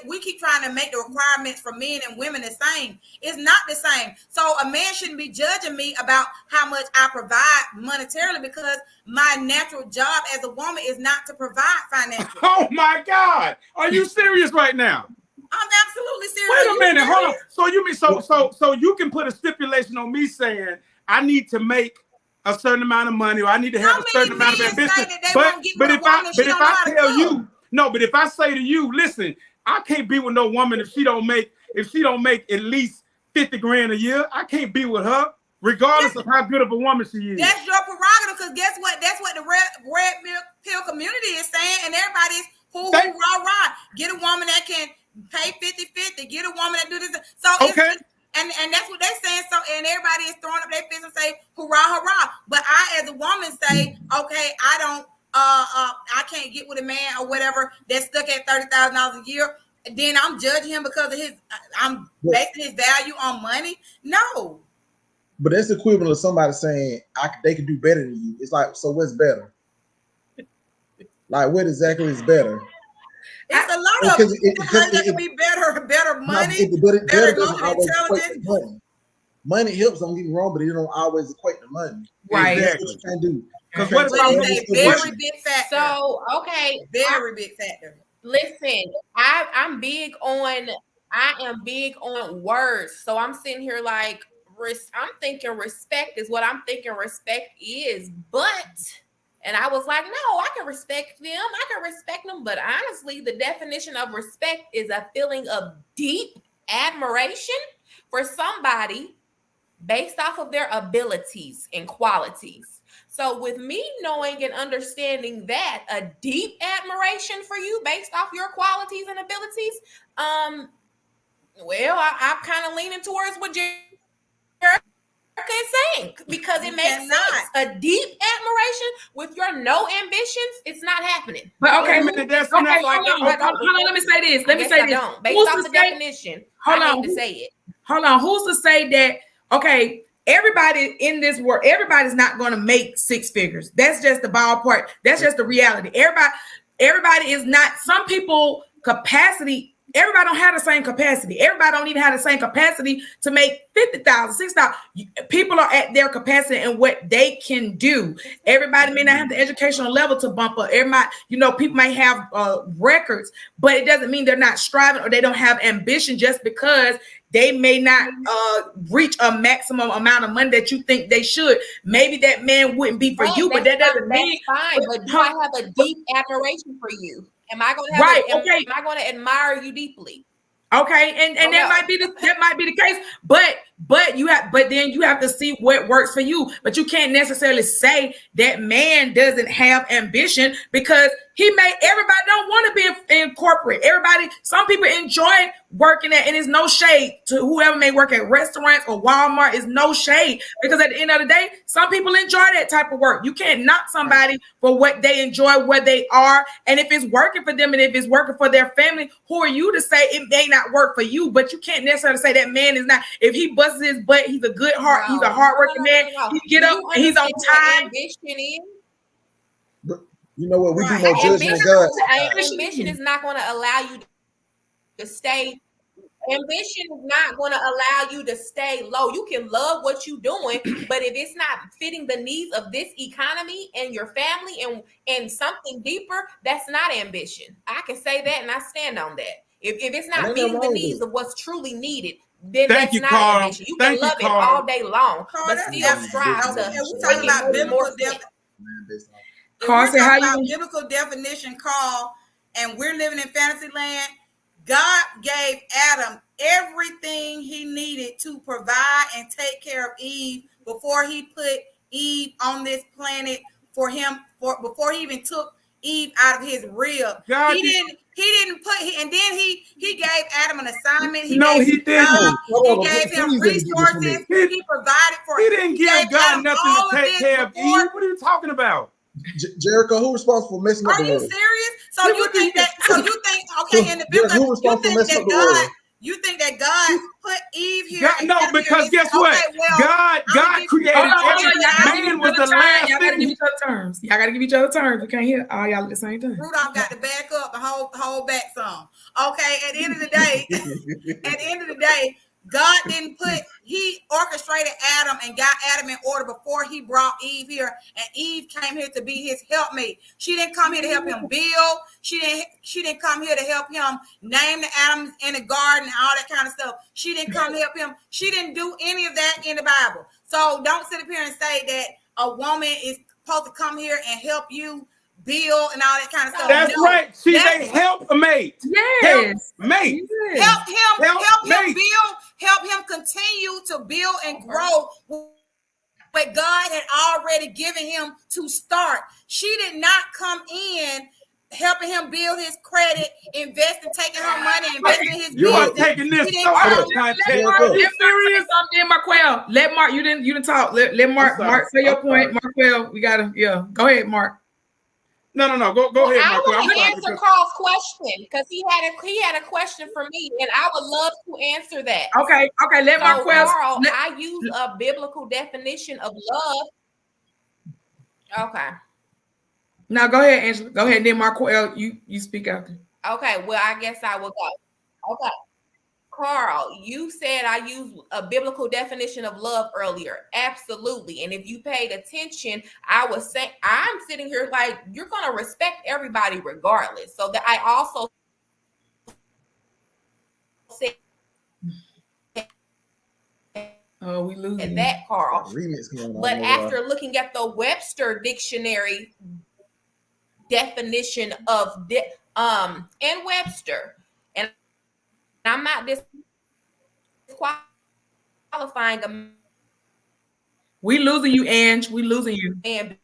we keep trying to make the requirements for men and women the same. It's not the same. So a man shouldn't be judging me about how much I provide monetarily, because my natural job as a woman is not to provide financially. Oh my God, are you serious right now? I'm absolutely serious. Wait a minute, hold on. So you mean so you can put a stipulation on me saying I need to make a certain amount of money, or I need to have a certain amount of ambition. But if I tell you, no, but if I say to you, listen, I can't be with no woman if she don't make at least 50 grand a year. I can't be with her, regardless of how good of a woman she is. That's your prerogative, because guess what? That's what the red pill community is saying, and everybody's rah. Get a woman that can pay 50-50. Get a woman that do this. So okay. And that's what they're saying. So, and everybody is throwing up their fist and say, hurrah, hurrah. But I, as a woman, say, okay, I can't get with a man or whatever that's stuck at $30,000 a year. Then I'm judging him because of I'm basing his value on money. No. But that's equivalent of somebody saying they can do better than you. It's like, so what's better? Like, what exactly is better? It's a lot of that can be better money, better intelligence. Money helps, don't get me wrong, but it don't always equate to money. Right. That's what you can do. Because what it's a very big factor. So, okay. Very big factor. Listen, I am big on words. So I'm sitting here like, I'm thinking respect is what I'm thinking respect is. And I was like, no, I can respect them. But honestly, the definition of respect is a feeling of deep admiration for somebody based off of their abilities and qualities. So with me knowing and understanding that, a deep admiration for you based off your qualities and abilities, I'm kind of leaning towards what Jericho is saying, because it makes sense. A deep admiration with your no ambitions, it's not happening. But okay, hold on. Let me say this. Based off the definition, I hate to say it. Hold on. Who's to say that? Okay, everybody in this world, everybody's not going to make six figures. That's just the ballpark. That's just the reality. Everybody is not. Some people capacity. Everybody don't have the same capacity. Everybody don't even have the same capacity to make 50,000, 60,000. People are at their capacity and what they can do. Everybody may not have the educational level to bump up. Everybody, people might have records, but it doesn't mean they're not striving or they don't have ambition just because they may not reach a maximum amount of money that you think they should. Maybe that man wouldn't be for you, but that doesn't mean. Fine, but do I have a deep admiration for you? Am I going to am I going to admire you deeply? Okay, and that might be the case, but then you have to see what works for you. But you can't necessarily say that man doesn't have ambition, because everybody don't want to be in corporate. Some people enjoy working and it's no shade to whoever may work at restaurants or Walmart. Is no shade, because at the end of the day, some people enjoy that type of work. You can't knock somebody for what they enjoy, where they are, and if it's working for them and if it's working for their family, who are you to say it may not work for you? But you can't necessarily say that man is not. If he busts his butt, he's a good heart. He's a hardworking man. He get up and he's on time. You know what? We do no judgment of God. Ambition is not going to allow you to stay. Ambition is not going to allow you to stay low. You can love what you're doing, but if it's not fitting the needs of this economy and your family and something deeper, that's not ambition. I can say that, and I stand on that. If it's not meeting the needs of what's truly needed, then that's not ambition. You can love it all day long, but still strive to. We're talking about biblical definition. Biblical definition, Carl, and we're living in fantasy land. God gave Adam everything he needed to provide and take care of Eve before he put Eve on this planet before he even took Eve out of his rib. He didn't put, and then he gave Adam an assignment. He didn't. He gave him resources. He provided for. He didn't give God nothing to take care of Eve. What are you talking about? Jericho, who responsible for messing up Are the you world? serious? So you think okay, in the Jericho, who biblical, you responsible for think messing that up the God, world? you think that God put Eve here God, and no, Adam here because and guess said, what? okay, well, God created Hold on, every y'all gotta give man each was other the time. last Y'all gotta give thing. each other terms. Y'all gotta give each other terms. We can't hear all y'all at the same time. Rudolph got to back up and hold back some. Okay, at the end of the day, God didn't he orchestrated Adam and got Adam in order before he brought Eve here, and Eve came here to be his helpmate. She didn't come here to help him build. She didn't come here to help him name the animals in the garden and all that kind of stuff. She didn't come to help him. She didn't do any of that in the Bible. So don't sit up here and say that a woman is supposed to come here and help you build and all that kind of stuff. That's right. She's a helpmate. Yes. Helpmate. Help him Helpmate. build, help him continue to build and grow what God had already given him to start. She did not come in helping him build his credit, investing, taking her money, investing in his You are business. taking this She so didn't out come. of context. Let Are Mark- you serious? Something, Marquel. Let Mark. You didn't talk. Let Mark. sorry. Mark, say your I'm point. sorry. Marquel, we gotta. Yeah. Go ahead, Mark. No. Go ahead, I Mark. want to answer Carl's question because he had a question for me, and I would love to answer that. Okay. Let So, Marquel. Carl, I use a biblical definition of love. Okay. Now go ahead, Angela. Go ahead. Then Marquel, you speak after. Okay. Well, I guess I will go. Okay. Carl, you said I used a biblical definition of love earlier. Absolutely. And if you paid attention, I was saying I'm sitting here like you're going to respect everybody regardless. So that I also said Oh, we losing that, Carl. Remix going on But over after there. looking at the Webster dictionary definition of and Webster, and I'm not disqualifying a We losing you, Ange. We losing you. man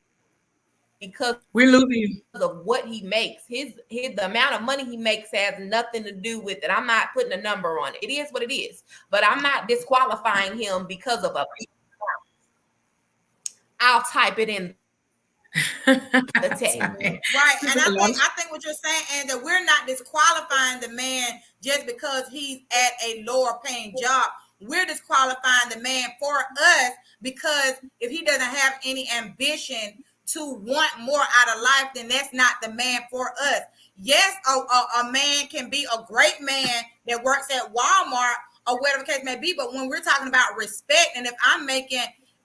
because We're losing you. of what he makes. His the amount of money he makes has nothing to do with it. I'm not putting a number on it. It is what it is. But I'm not disqualifying him because of a. I'll type it in the text. Right. And I think what you're saying, and that we're not disqualifying the man just because he's at a lower paying job. We're disqualifying the man for us because if he doesn't have any ambition to want more out of life, then that's not the man for us. Yes, a man can be a great man that works at Walmart or whatever the case may be, but when we're talking about respect, and if I'm making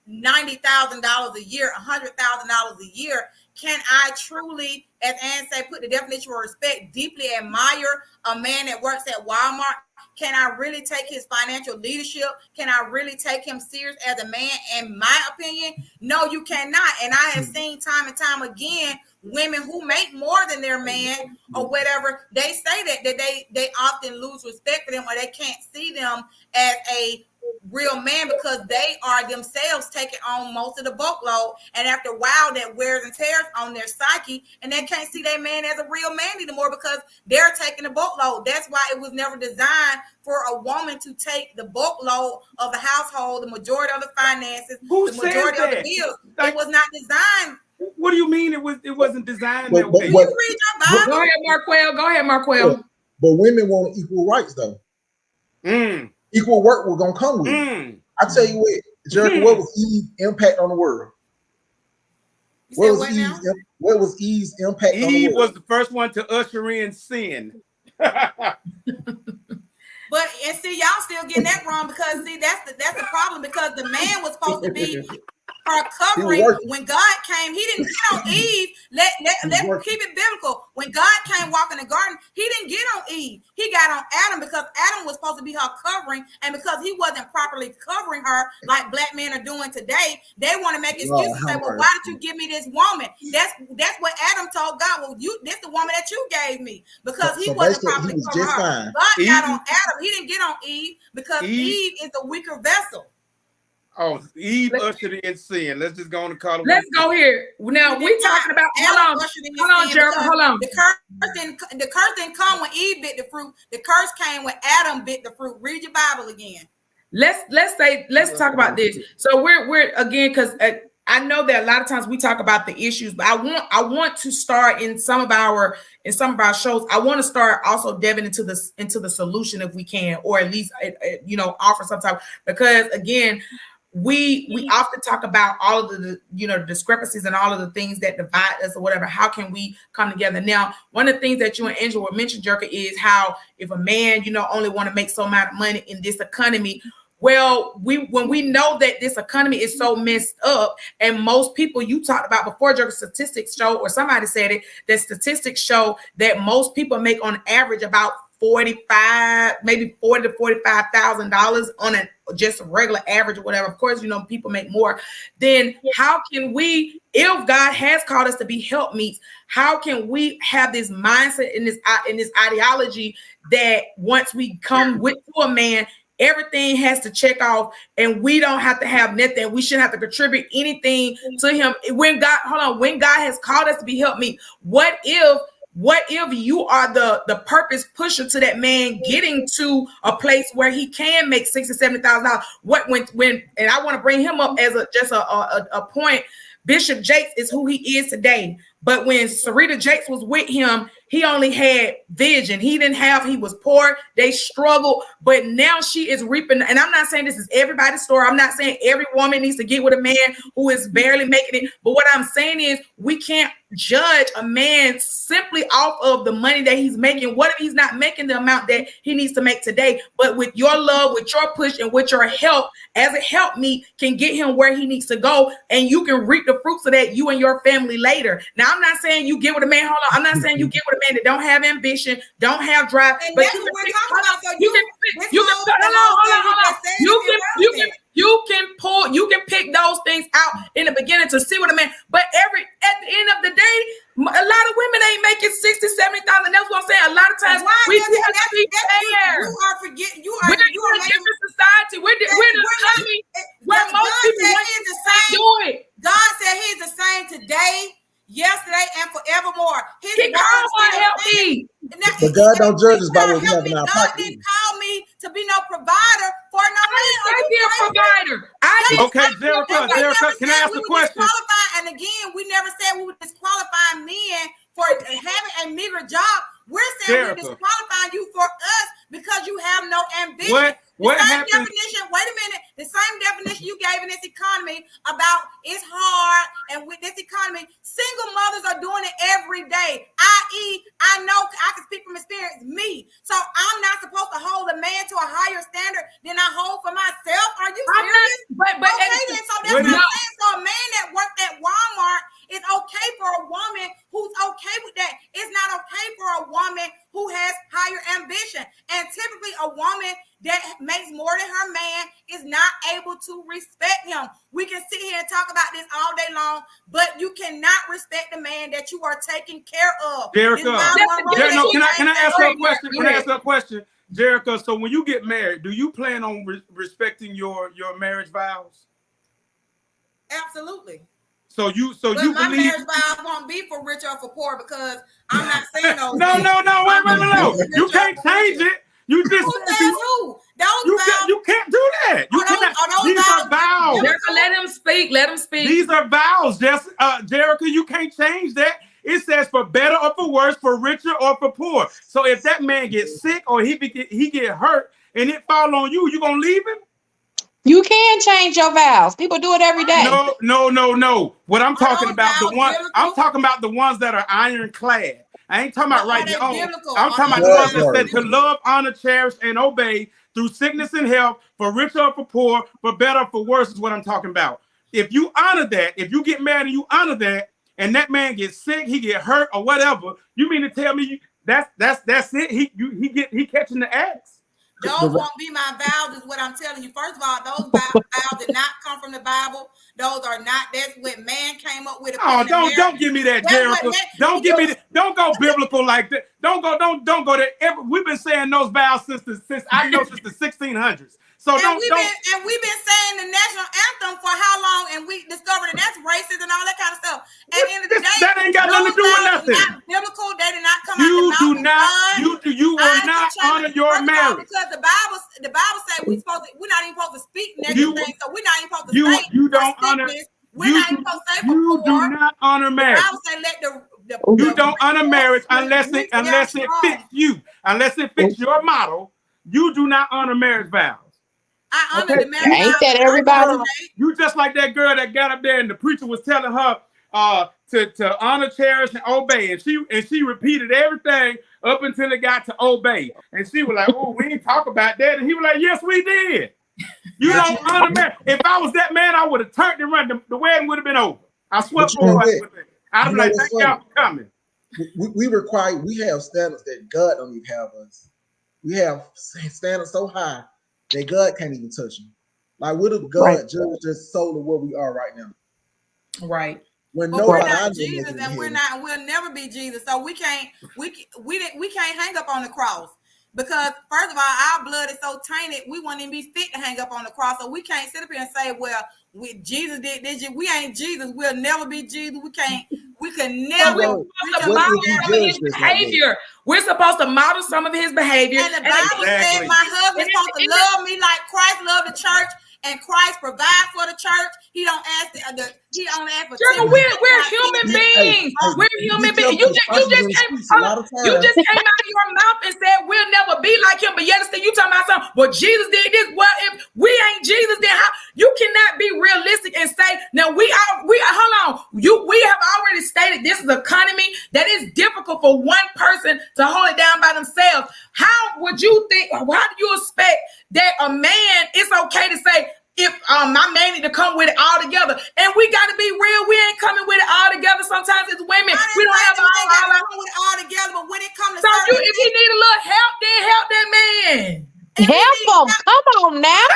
$90,000 a year, $100,000 a year, can I truly, as Ann say, put the definition of respect, deeply admire a man that works at Walmart? Can I really take his financial leadership? Can I really take him serious as a man? In my opinion, no, you cannot. And I have seen time and time again women who make more than their man or whatever, they say that they often lose respect for them, or they can't see them as a real man because they are themselves taking on most of the boatload, and after a while that wears and tears on their psyche, and they can't see their man as a real man anymore because they're taking the boatload. That's why it was never designed for a woman to take the boatload of the household, the majority of the finances, the majority of the bills. It was not designed. What do you mean it wasn't designed that way? You read your Bible. Go ahead, Marquel. But women want equal rights though. Equal work was gonna come with it. I tell you what, Jericho, what was Eve's impact on the world? What was Eve's impact on the world? Eve was the first one to usher in sin. But and see, y'all still getting that wrong because see that's the problem, because the man was supposed to be her covering. When God came, he didn't get on Eve. Let's keep it biblical. When God came walking the garden, he didn't get on Eve. He got on Adam because Adam was supposed to be her covering, and because he wasn't properly covering her like black men are doing today, they want to make excuses and say, well, why did you give me this woman? That's what Adam told God. Well, this the woman that you gave me, because he wasn't properly covering her. God got on Adam. He didn't get on Eve because Eve is a weaker vessel. Oh, Eve ushered in sin. Let's just go on and call it. Let's go here. Now we're talking about. Hold on, Jericho. Hold on. The curse didn't come when Eve bit the fruit. The curse came when Adam bit the fruit. Read your Bible again. Let's talk about this. So we're again, because I know that a lot of times we talk about the issues, but I want to start in some of our shows. I want to start also delving into the solution if we can, or at least offer some type, because again, we often talk about all of the discrepancies and all of the things that divide us or whatever. How can we come together? Now, one of the things that you and Angela mentioned, Jerka, is how if a man only want to make so amount of money in this economy. Well, when we know that this economy is so messed up, and most people, you talked about before, Jerka, statistics show, or somebody said it, that statistics show that most people make on average about maybe $40,000 to $45,000 on just a regular average or whatever. Of course, people make more. Then how can we, if God has called us to be helpmeets, how can we have this mindset in this ideology that once we come with to a man, everything has to check off, and we don't have to have nothing. We shouldn't have to contribute anything to him. When God has called us to be helpmeet, what if you are the purpose pusher to that man getting to a place where he can make $60,000-$70,000? And I want to bring him up as a point. Bishop Jakes is who he is today. But when Sarita Jakes was with him, he only had vision. He was poor. They struggled. But now she is reaping. And I'm not saying this is everybody's story. I'm not saying every woman needs to get with a man who is barely making it. But what I'm saying is we can't judge a man simply off of the money that he's making. What if he's not making the amount that he needs to make today? But with your love, with your push, and with your help as a helpmeet can get him where he needs to go. And you can reap the fruits of that, you and your family later. Now, I'm not saying you get with a man. Hold on. I'm not saying you get with a man that don't have ambition, don't have drive. And but that's what we're talking about. So you can pick those things out in the beginning to see what a man. But at the end of the day, a lot of women ain't making $60,000-$70,000. That's what I'm saying. A lot of times we have to be fair. We're in a different society. We're in a country where most people do it. God said He's the same today, yesterday, and forevermore. He called for help me. But God don't judge us by what we have in our God pocket. didn't call me to be no provider for no man. I be a provider. Okay, Jerica, can I ask a question? And again, we never said we would disqualify men for having a meager job. We're saying we're disqualifying you for us because you have no ambition. What happened? Definition. Wait a minute. The same definition you gave in this economy about it's hard, and with this economy, single mothers are doing it every day. I.e., I know I can speak from experience. Me, so I'm not supposed to hold a man to a higher standard than I hold for myself. Are you serious? But okay, then. So that's what I'm saying. So a man that worked at Walmart, it's okay for a woman who's okay with that. It's not okay for a woman who has higher ambition. And typically a woman that makes more than her man is not able to respect him. We can sit here and talk about this all day long, but you cannot respect the man that you are taking care of. Jerica, can I ask her a question? Can I ask her a question? Jerica, so when you get married, do you plan on respecting your marriage vows? Absolutely. So you my believe marriage vows won't be for rich or for poor because I'm not saying those. No, wait. You can't change it. You just who? You can't do that. These are vows. Jerica, let him speak. These are vows. Jerica, you can't change that. It says for better or for worse, for richer or for poor. So if that man gets sick or he get hurt and it fall on you, you gonna leave him? You can change your vows. People do it every day. No. What I'm talking about, I'm talking about the ones that are ironclad. I ain't talking about right now. I'm talking about the ones that said to love, honor, cherish, and obey through sickness and health, for richer or for poor, for better or for worse is what I'm talking about. If you honor that, if you get married and you honor that, and that man gets sick, he get hurt or whatever, you mean to tell me that's it? He catching the axe? Those won't be my vows, is what I'm telling you. First of all, those vows did not come from the Bible. Those are not. That's what man came up with. Oh, don't give me that, Jerica. Don't go biblical like that. Don't go there. We've been saying those vows since the 1600s. So we've been saying the national anthem for how long? And we discovered that that's racist and all that kind of stuff. At the end of the day, that ain't got nothing to do with nothing. Not biblical. They did not come out the mouth. You will not honor your marriage. Because the Bible says we're not even supposed to speak negative things. So we're not even supposed to say you don't honor. We're not even supposed to say for you poor. do not honor marriage. I would say let you don't honor marriage unless it fits you. Unless it fits your model, you do not honor marriage vows. I honor the marriage vows. Ain't that everybody? You just like that girl that got up there and the preacher was telling her to honor, cherish, and obey, and she repeated everything up until it got to obey, and she was like, "Oh, we didn't talk about that," and he was like, "Yes, we did." You don't honor marriage. If I was that man, I would have turned and run. The wedding would have been over. I swear for it. I'd be like, "Thank y'all for coming." We have standards that God don't even have us. We have standards so high that God can't even touch them. Like, what if God just solely where we are right now? Right. When but we're not Jesus, and we'll never be Jesus. So we can't hang up on the cross. Because first of all, our blood is so tainted, we wouldn't even be fit to hang up on the cross. So we can't sit up here and say, "Well, Jesus did this." We ain't Jesus. We'll never be Jesus. We can never. Behavior. We're supposed to model some of his behavior. And the Bible said, "My husband's supposed to love me like Christ loved the church, and Christ provides for the church." He don't ask he only asks for. We're human beings. We're human beings. You just came out of your mouth and said we'll never be like him, but yet still you talking about something. Well, Jesus did this. Well, if we ain't Jesus, then how? You cannot be realistic and say, now we hold on. We have already stated this is an economy that is difficult for one person to hold it down by themselves. How would you think? How do you expect that a man? It's okay to say, if my man need to come with it all together, and we got to be real, we ain't coming with it all together. Sometimes it's women, we don't have all together, but when it comes to if he need a little help, then help that man. Help him! Come on now.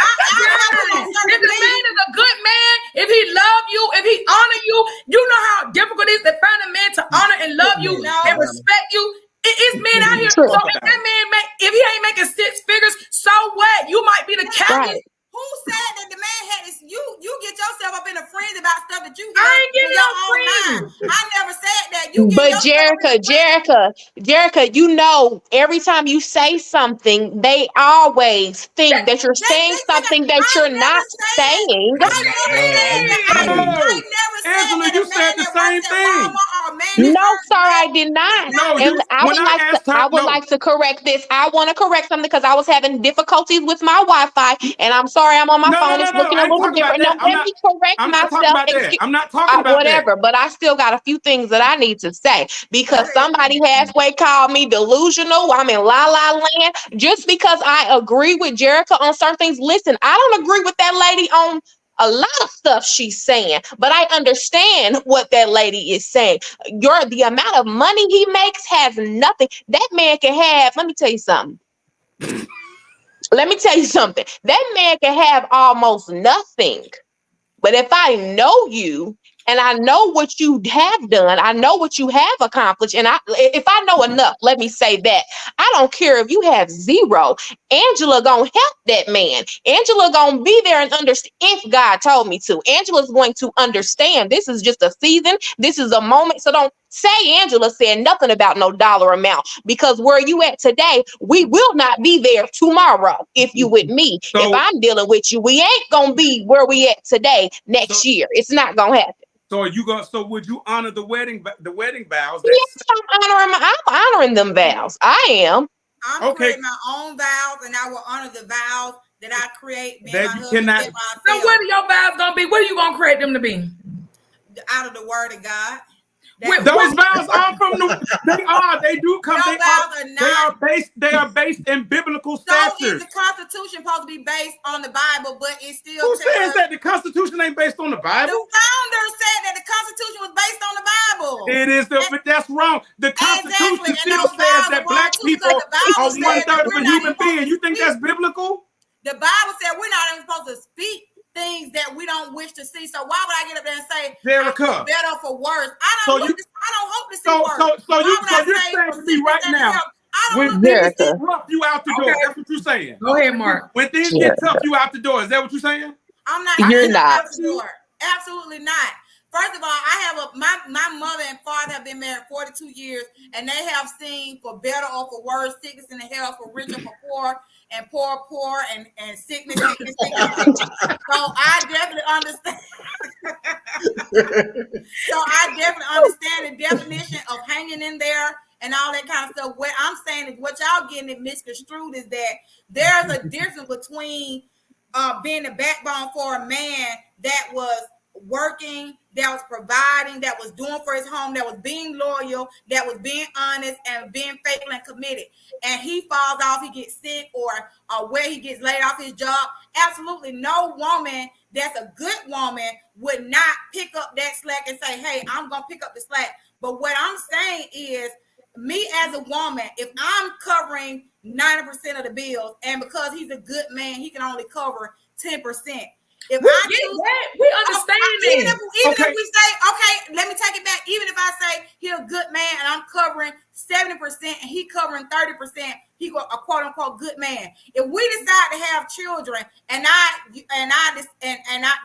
If the man is a good man, if he love you, if he honor you, you know how difficult it is to find a man to honor and love you and respect you. It's men out here. So if that man if he ain't making 6 figures, so what? You might be the captain. Who said that the man had this? You get yourself up in a frenzy about stuff that you I ain't getting your friends. I never said that. You get but Jerica, you know, every time you say something, they always think that you're saying something that you're not saying. Angela, you said the same thing. No, sir, I did not. No, and I would like to correct this. I want to correct something because I was having difficulties with my Wi-Fi, and I'm sorry I'm on my phone. It's looking a little different. No, let me correct myself. I'm not talking about whatever, but I still got a few things that I need to say because somebody halfway called me delusional. I'm in la la land just because I agree with Jerica on certain things. Listen, I don't agree with that lady on a lot of stuff she's saying, but I understand what that lady is saying. The amount of money he makes has nothing. That man can have, let me tell you something. That man can have almost nothing. But if I know you and I know what you have done, I know what you have accomplished, and if I know enough, let me say that. I don't care if you have 0. Angela gonna help that man. Angela gonna be there and understand if God told me to. Angela's going to understand this is just a season. This is a moment. So don't say Angela said nothing about no dollar amount, because where you at today, we will not be there tomorrow. If you with me, if I'm dealing with you, we ain't gonna be where we at today next year. It's not gonna happen. So would you honor the wedding vows? Yes, I'm honoring them vows. I am. I'm creating my own vows, and I will honor the vows that I create. So what are your vows gonna be? What are you gonna create them to be? Out of the Word of God. Those vows are from they do come. They are based in biblical statutes. So is the Constitution supposed to be based on the Bible, but it's still who says that the Constitution ain't based on the Bible? The founder said that the Constitution was based on the Bible. It is, but that's wrong. The Constitution still says that black people are 1/3 of a human being. You think that's biblical? The Bible said we're not even supposed to speak things that we don't wish to see. So why would I get up there and say Jerica, better for worse? I don't hope to see worse. So you're saying to me right now, when things get rough, you out the door. That's what you're saying. Go ahead, Mark. When things get tough, you out the door. Is that what you're saying? I'm not. You're not. Absolutely not. First of all, I have my mother and father have been married 42 years, and they have seen for better or for worse, sickness and health, for rich or for poor, and poor, and sickness. So I definitely understand. So I definitely understand the definition of hanging in there and all that kind of stuff. What I'm saying is what y'all getting it misconstrued is that there's a difference between being the backbone for a man that was working, that was providing, that was doing for his home, that was being loyal, that was being honest and being faithful and committed. And he falls off, he gets sick, or where he gets laid off his job. Absolutely no woman that's a good woman would not pick up that slack and say, hey, I'm going to pick up the slack. But what I'm saying is, me as a woman, if I'm covering 90% of the bills, and because he's a good man, he can only cover 10%. If we I get choose, that. We understand even that. if we say, okay, let me take it back. Even if I say he's a good man and I'm covering 70% and he covering 30%, he go a quote unquote good man. If we decide to have children and I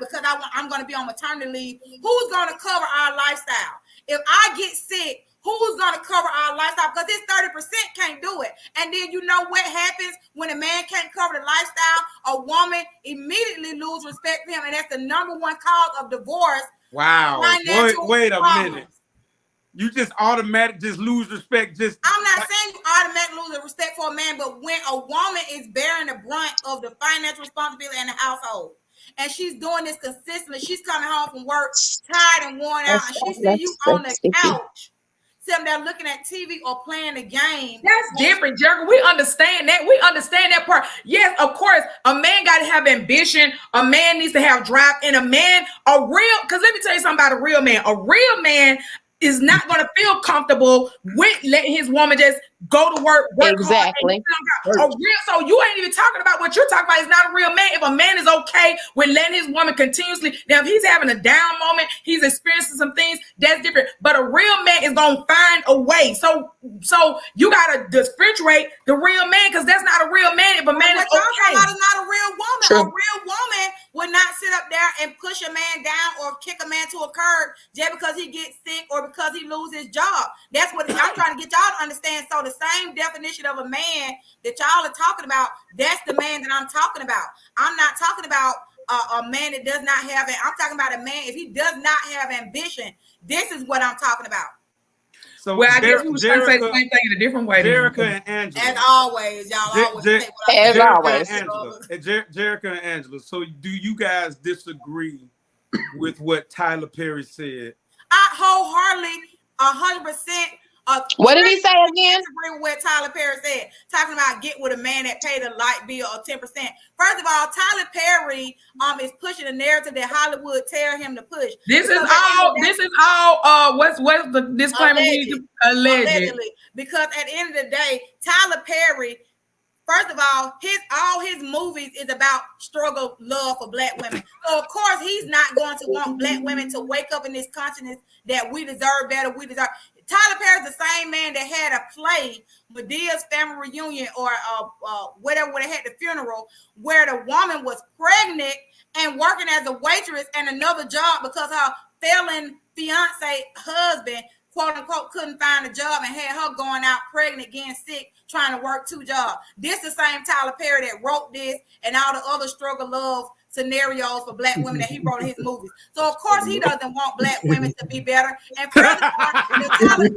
because I'm going to be on maternity leave, who's going to cover our lifestyle? If I get sick, who's going to cover our lifestyle? Because this 30% can't do it. And then you know what happens when a man can't cover the lifestyle? A woman immediately loses respect for him. And that's the number one cause of divorce. Wow. Wait a minute. You just automatically just lose respect. I'm not saying you automatically lose respect for a man, but when a woman is bearing the brunt of the financial responsibility in the household, and she's doing this consistently, she's coming home from work tired and worn out, and she sees you on the couch, sitting there looking at TV or playing the game. That's different, Jericho. We understand that. We understand that part. Yes, of course, a man got to have ambition. A man needs to have drive. And because let me tell you something about a real man. A real man is not going to feel comfortable with letting his woman just go to work exactly. Hard. So you ain't even talking about what you're talking about. Is not a real man. If a man is okay with letting his woman continuously, now if he's having a down moment, he's experiencing some things, that's different. But a real man is gonna find a way. So you gotta differentiate the real man, because that's not a real man. If a man is okay, is not a real woman. True. A real woman would not sit up there and push a man down or kick a man to a curb just because he gets sick or because he loses his job. That's what I'm trying to get y'all to understand. So the same definition of a man that y'all are talking about, that's the man that I'm talking about. I'm not talking about a man that does not have it. I'm talking about a man, if he does not have ambition, this is what I'm talking about. So I guess we was trying to say the same thing in a different way. Jerica and Angela. As always, y'all always say what as always. Jerica and Angela. So do you guys disagree with what Tyler Perry said? I wholeheartedly 100%. What did he say again? Disagree with what Tyler Perry said, talking about get with a man that paid a light bill of 10%. First of all, Tyler Perry is pushing a narrative that Hollywood tell him to push. This is all. What's the disclaimer? Allegedly. Because at the end of the day, Tyler Perry, first of all, his movies is about struggle, love for Black women. So of course he's not going to want Black women to wake up in this consciousness that we deserve better. Tyler Perry's the same man that had a play, Medea's Family Reunion, or whatever, when they had the funeral, where the woman was pregnant and working as a waitress and another job because her failing fiance husband, quote unquote, couldn't find a job and had her going out pregnant, getting sick, trying to work 2 jobs. This the same Tyler Perry that wrote this and all the other struggle love scenarios for Black women that he wrote in his movies. So of course he doesn't want Black women to be better. And furthermore, Tyler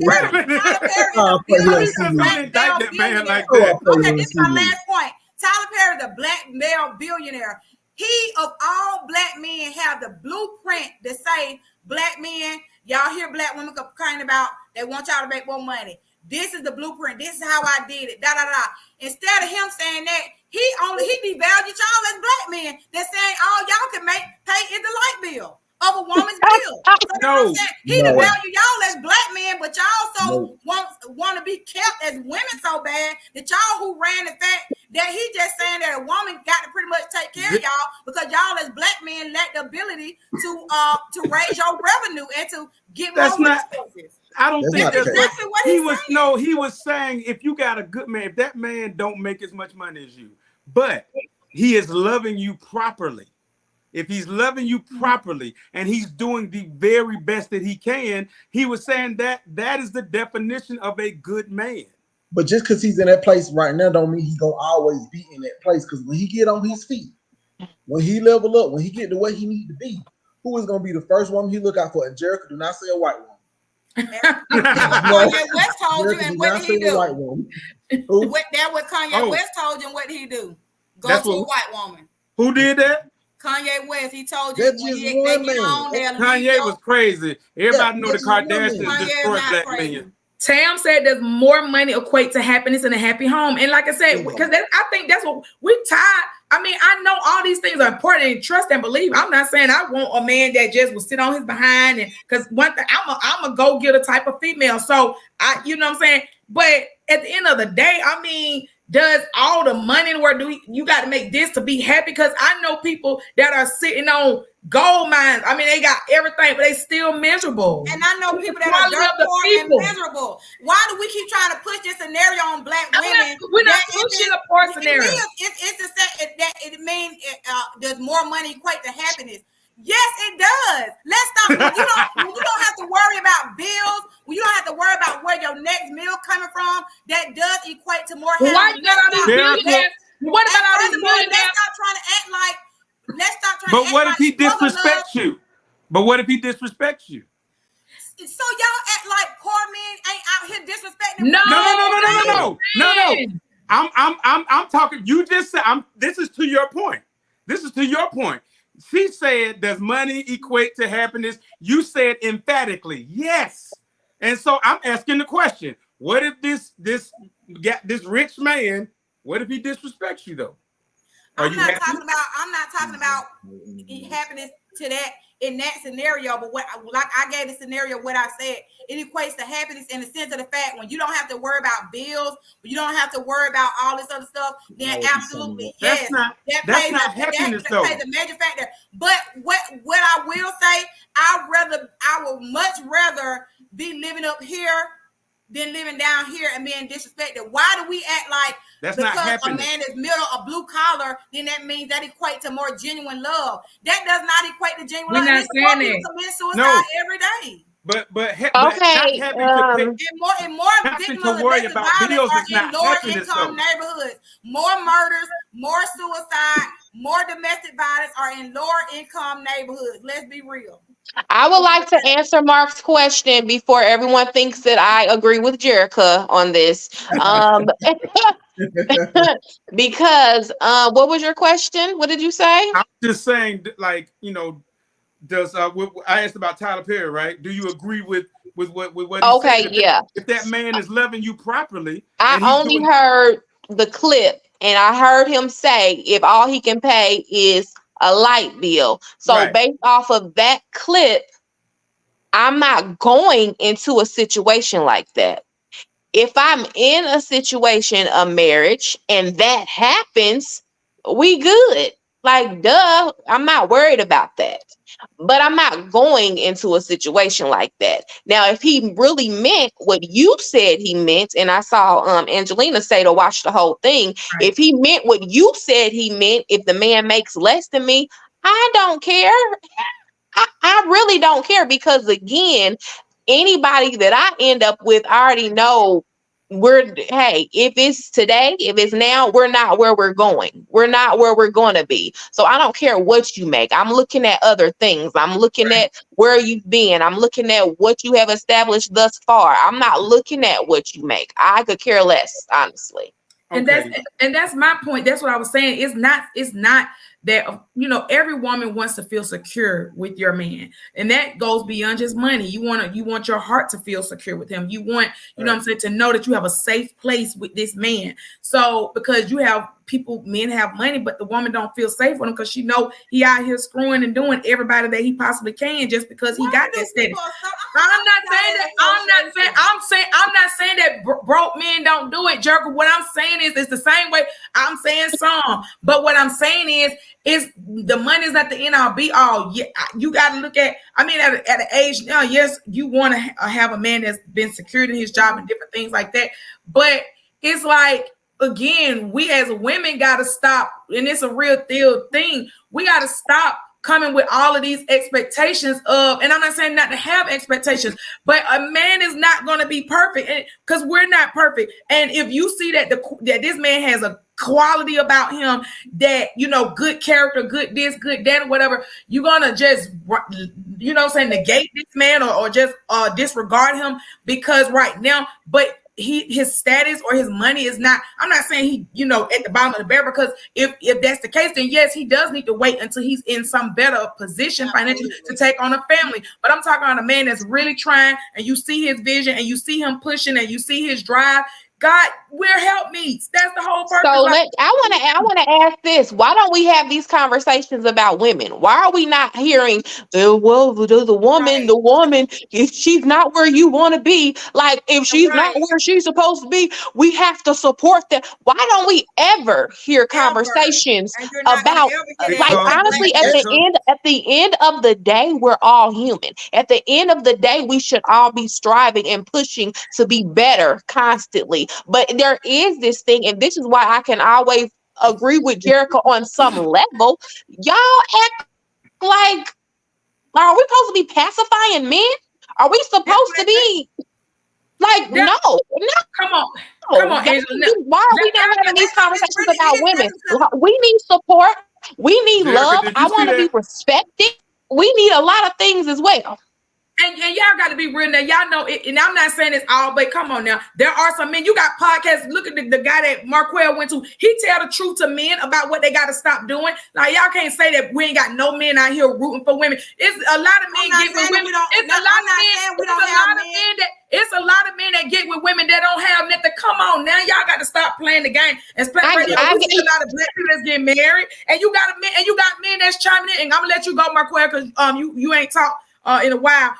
Perry is a Black male billionaire. Okay, this is my last point. Tyler Perry is a Black male billionaire. He, of all Black men, have the blueprint to say, Black men, y'all hear Black women complaining about they want y'all to make more money. This is the blueprint. This is how I did it. Instead of him saying that, he devalued y'all as Black men. They're saying all y'all can pay is the light bill of a woman's bill. He devalued y'all as Black men, but y'all want to be kept as women so bad that y'all who ran the fact that he just saying that a woman got to pretty much take care of y'all because y'all as Black men lack the ability to raise your revenue and to get more resources. I don't think that's exactly what he was saying. No, he was saying if you got a good man, if that man don't make as much money as you, but he is loving you properly. If he's loving you properly and he's doing the very best that he can, he was saying that is the definition of a good man. But just because he's in that place right now don't mean he's gonna always be in that place. Because when he get on his feet, when he level up, when he get to where he need to be, who is gonna be the first woman he look out for? And Jericho, do not say a white woman. Kanye West told you, and what did he do? White woman. That what Kanye West told you, and what did he do? Go to a white woman. Who did that? Kanye West. He told you when they get on there. Kanye was crazy. Everybody know the Kardashians destroyed Black men. Tam said does more money equate to happiness in a happy home? And like I said, because I think that's what we tied. I mean, I know all these things are important and trust and believe. I'm not saying I want a man that just will sit on his behind, and because one thing I'm a go getter type of female. So you know what I'm saying? But at the end of the day, I mean, does all the money in the world you got to make this to be happy? Because I know people that are sitting on gold mines. I mean, they got everything, but they still miserable. And I know people that are dirt poor and miserable. Why do we keep trying to push this scenario on Black women? We're not pushing a poor scenario. It's to say that it means does more money equate to happiness? Yes, it does. Let's stop. When you don't have to worry about bills, when you don't have to worry about where your next meal coming from, that does equate to more happiness. Why you got all these millionaires? What about all these millionaires? Let's stop trying to act like. But what if he disrespects you? But what if he disrespects you? So y'all act like poor men ain't out here disrespecting. No. I'm talking. You just said. This is to your point. She said, "Does money equate to happiness?" You said emphatically, yes. And so I'm asking the question: what if this rich man? What if he disrespects you though? I'm not talking about happiness to that in that scenario, but like I gave the scenario, what I said, it equates to happiness in the sense of the fact when you don't have to worry about bills, when you don't have to worry about all this other stuff, then absolutely yes, that plays a major factor. But what I will say, I would much rather be living up here than living down here and being disrespected. Why do we act like that's because not happening? A man is middle or blue collar, then that means that equates to more genuine love? That does not equate to genuine love. We're not saying it. Commit suicide every day. But okay. And more victims of domestic violence are in lower income neighborhoods. More murders, more suicide, more domestic violence are in lower income neighborhoods. Let's be real. I would like to answer Mark's question before everyone thinks that I agree with Jericho on this. Because what was your question? What did you say? I'm just saying, like, does I asked about Tyler Perry, right? Do you agree with what he said? If that man is loving you properly. I only heard the clip, and I heard him say if all he can pay is a light bill. So based off of that clip, I'm not going into a situation like that. If I'm in a situation of marriage and that happens, we good. Like, duh, I'm not worried about that. But I'm not going into a situation like that. Now, if he really meant what you said he meant, and I saw Angelina say to watch the whole thing, if he meant what you said he meant, if the man makes less than me, I don't care. I really don't care, because again, anybody that I end up with, I already know if it's today, if it's now, we're not where we're going. We're not where we're going to be. So I don't care what you make. I'm looking at other things. I'm looking at where you've been. I'm looking at what you have established thus far. I'm not looking at what you make. I could care less, honestly. Okay. And that's my point. That's what I was saying. It's not that, every woman wants to feel secure with your man. And that goes beyond just money. You want your heart to feel secure with him. You want, you know what I'm saying, to know that you have a safe place with this man. So because men have money, but the woman don't feel safe with him because she know he out here screwing and doing everybody that he possibly can just because he got that status. I'm not saying that broke men don't do it, Jericho. What I'm saying is it's the same way I'm saying some, but what I'm saying is the money is not the end all be all. Yeah, you got to look at. I mean, at an age now, yes, you want to have a man that's been secured in his job and different things like that, but it's like, again, we as women got to stop, and it's a real deal thing. We got to stop coming with all of these expectations of, and I'm not saying not to have expectations, but a man is not going to be perfect, because we're not perfect. And if you see that this man has a quality about him that, you know, good character, good this, good that, or whatever, you're gonna just, you know what I'm saying, negate this man or just disregard him because right now, but his status or his money is not, I'm not saying he, you know, at the bottom of the barrel, because if that's the case, then yes, he does need to wait until he's in some better position financially to take on a family. But I'm talking on a man that's really trying, and you see his vision and you see him pushing and you see his drive. God, we're helpmeets. That's the whole purpose. So I want to ask this: why don't we have these conversations about women? Why are we not hearing, well, the woman, if she's not where you want to be, like if she's not where she's supposed to be, we have to support that. Why don't we ever hear conversations about, like, honestly, at the end of the day, we're all human. At the end of the day, we should all be striving and pushing to be better constantly. But there is this thing, and this is why I can always agree with Jericho on some level. Y'all act like, are we supposed to be pacifying men? Are we supposed to be like, no. Come on, Angela. Why are we not having these conversations about women? We need support. We need love. I want to be respected. We need a lot of things as well. And y'all got to be real now. Y'all know it, and I'm not saying it's all, but come on now. There are some men. You got podcasts. Look at the guy that Marquell went to. He tell the truth to men about what they got to stop doing. Like, y'all can't say that we ain't got no men out here rooting for women. It's a lot of men get with women. It's a lot of men that get with women that don't have nothing. Come on now, y'all got to stop playing the game. And we see a lot of black people that's getting married, and you got men that's chiming in. And I'm gonna let you go, Marquell, because you ain't talked in a while.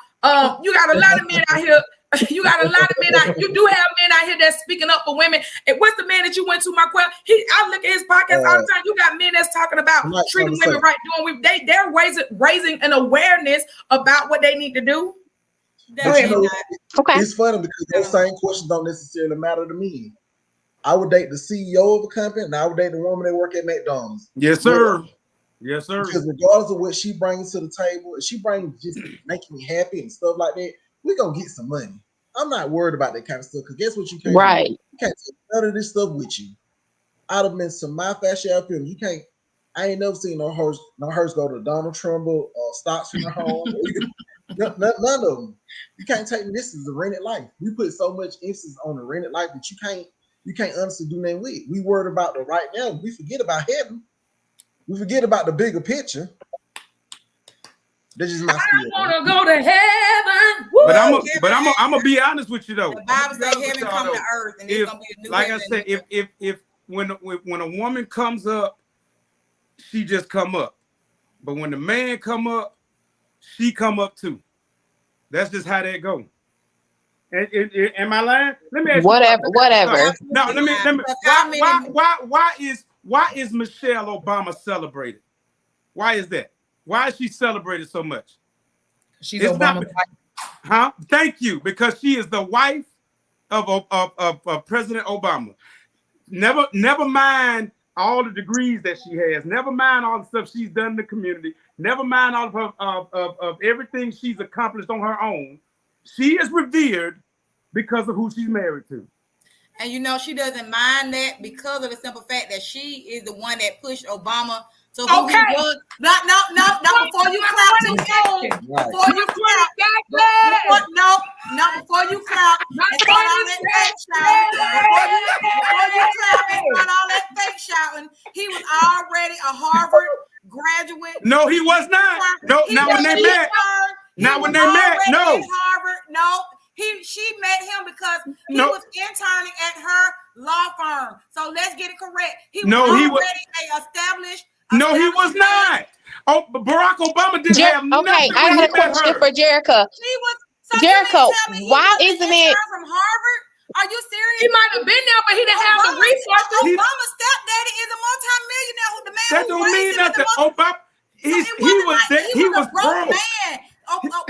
You got a lot of men out here. You do have men out here that's speaking up for women. And what's the man that you went to, Marquell? I look at his podcast all the time. You got men that's talking about treating women right, they're raising an awareness about what they need to do. It's funny because those same questions don't necessarily matter to me. I would date the CEO of a company, and I would date the woman that work at McDonald's. Yes, sir. Yes, sir. Because regardless of what she brings to the table, if she brings just making me happy and stuff like that, we're gonna get some money. I'm not worried about that kind of stuff, because guess what you can't do? You can't take none of this stuff with you. I'd have been some my fashion outfit. You can't. I ain't never seen no hearse go to Donald Trumbull or Stocks from her home. None of them. You can't take this as a rented life. We put so much emphasis on the rented life that you can't honestly do nothing with. We worried about the right now. We forget about heaven. We forget about the bigger picture. This is my spirit. I want to go to heaven. But I'm gonna be honest with you though. The Bible says heaven come to earth, and it's gonna be a new like I said, if when a woman comes up, she just come up. But when the man come up, she come up too. That's just how that go. Am I lying? Let me ask you. Whatever. No, let me. Why is Michelle Obama celebrated? Why is that? Why is she celebrated so much? She's Obama's wife. Thank you, because she is the wife of President Obama. Never mind all the degrees that she has. Never mind all the stuff she's done in the community. Never mind all of everything she's accomplished on her own. She is revered because of who she's married to. And you know, she doesn't mind that because of the simple fact that she is the one that pushed Obama to who he was. No, before you clap too soon. Before you clap. Before you clap. And start all that fake shouting. Before you clap and start all that fake shouting. He was already a Harvard graduate. No, he was not. No, now when they met. She met him because he was interning at her law firm. So let's get it correct. He was established. No, he was not. Oh, Barack Obama didn't have nothing. Okay, I got a question for Jericho. Jericho, why isn't it from Harvard? Are you serious? He might have been there, but he didn't have the resources. Obama's stepdaddy is a multimillionaire. The man that don't mean nothing. Obama, he was broke. Man.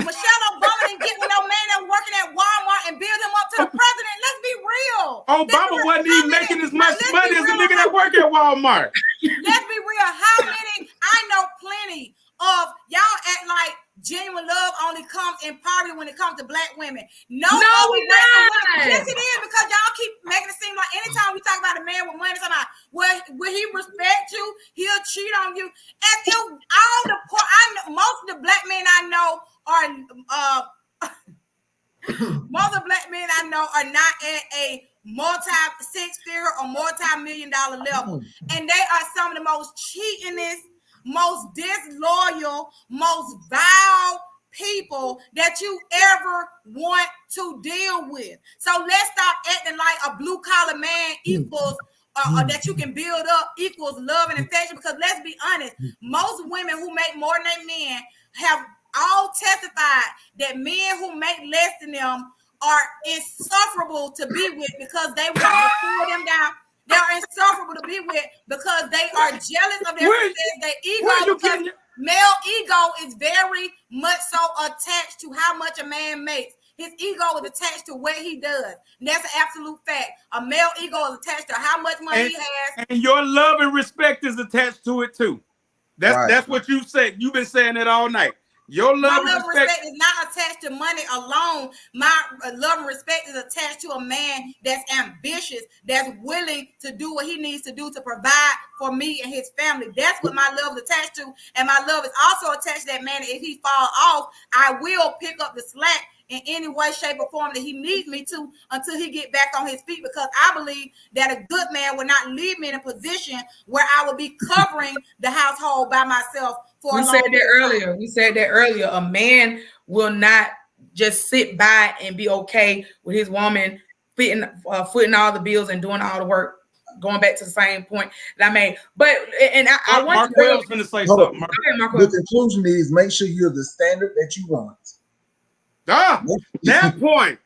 Michelle Obama didn't get with no man that was working at Walmart and build him up to the president. Let's be real. Obama wasn't even making as much money as the nigga that work at Walmart. Let's be real. How many? I know plenty of y'all act like genuine love only comes in poverty when it comes to black women. No, we not. Yes, it is, because y'all keep making it seem like anytime we talk about a man with money, somebody, will he respect you? He'll cheat on you. And most of the black men I know are most of the black men I know are not at a multi-six-figure or multi-million-dollar level, and they are some of the most cheatingest, most disloyal, most vile people that you ever want to deal with. So let's stop acting like a blue-collar man equals that you can build up equals love and affection, because let's be honest, most women who make more than men have all testified that men who make less than them are insufferable to be with, because they want to pull them down. They're insufferable to be with because they are jealous of their success, their ego, because male ego is very much so attached to how much a man makes. His ego is attached to what he does. And that's an absolute fact. A male ego is attached to how much money he has. And your love and respect is attached to it too. That's what you said. You've been saying it all night. Your love and respect is not attached to money alone. My love and respect is attached to a man that's ambitious, that's willing to do what he needs to do to provide for me and his family. That's what my love is attached to. And my love is also attached to that man. If he fall off, I will pick up the slack in any way, shape, or form that he needs me to until he get back on his feet, because I believe that a good man will not leave me in a position where I will be covering the household by myself for a long time. We said that earlier. A man will not just sit by and be okay with his woman footing all the bills and doing all the work. Going back to the same point that I made, but I want Marquell's going to say something. The conclusion is, make sure you're the standard that you want. That point.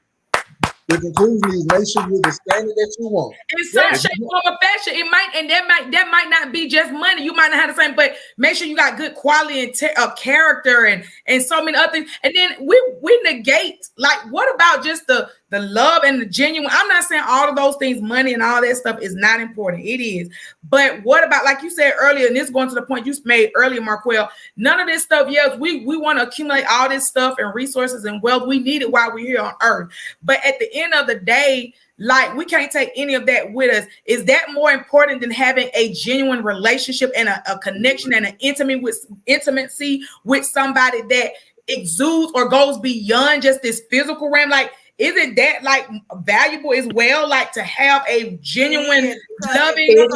The conclusion is, make sure you're the standard that you want. In some shape, form, or fashion, it might, and that might not be just money. You might not have the same, but make sure you got good quality and character and so many other things. And then we negate, like, what about just the love and the genuine? I'm not saying all of those things, money and all that stuff is not important. It is. But what about, like you said earlier, and this is going to the point you made earlier, Marquell, none of this stuff, yes, we want to accumulate all this stuff and resources and wealth. We need it while we're here on earth. But at the end of the day, like, we can't take any of that with us. Is that more important than having a genuine relationship and a connection and an intimacy with somebody that exudes or goes beyond just this physical realm? Like, isn't that like valuable as well? Like, to have a genuine loving.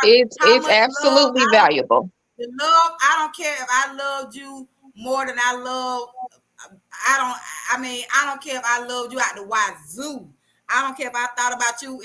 It's absolutely valuable. The love, I don't care if I loved you more than I love. I don't care if I loved you out the wazoo. I don't care if I thought about you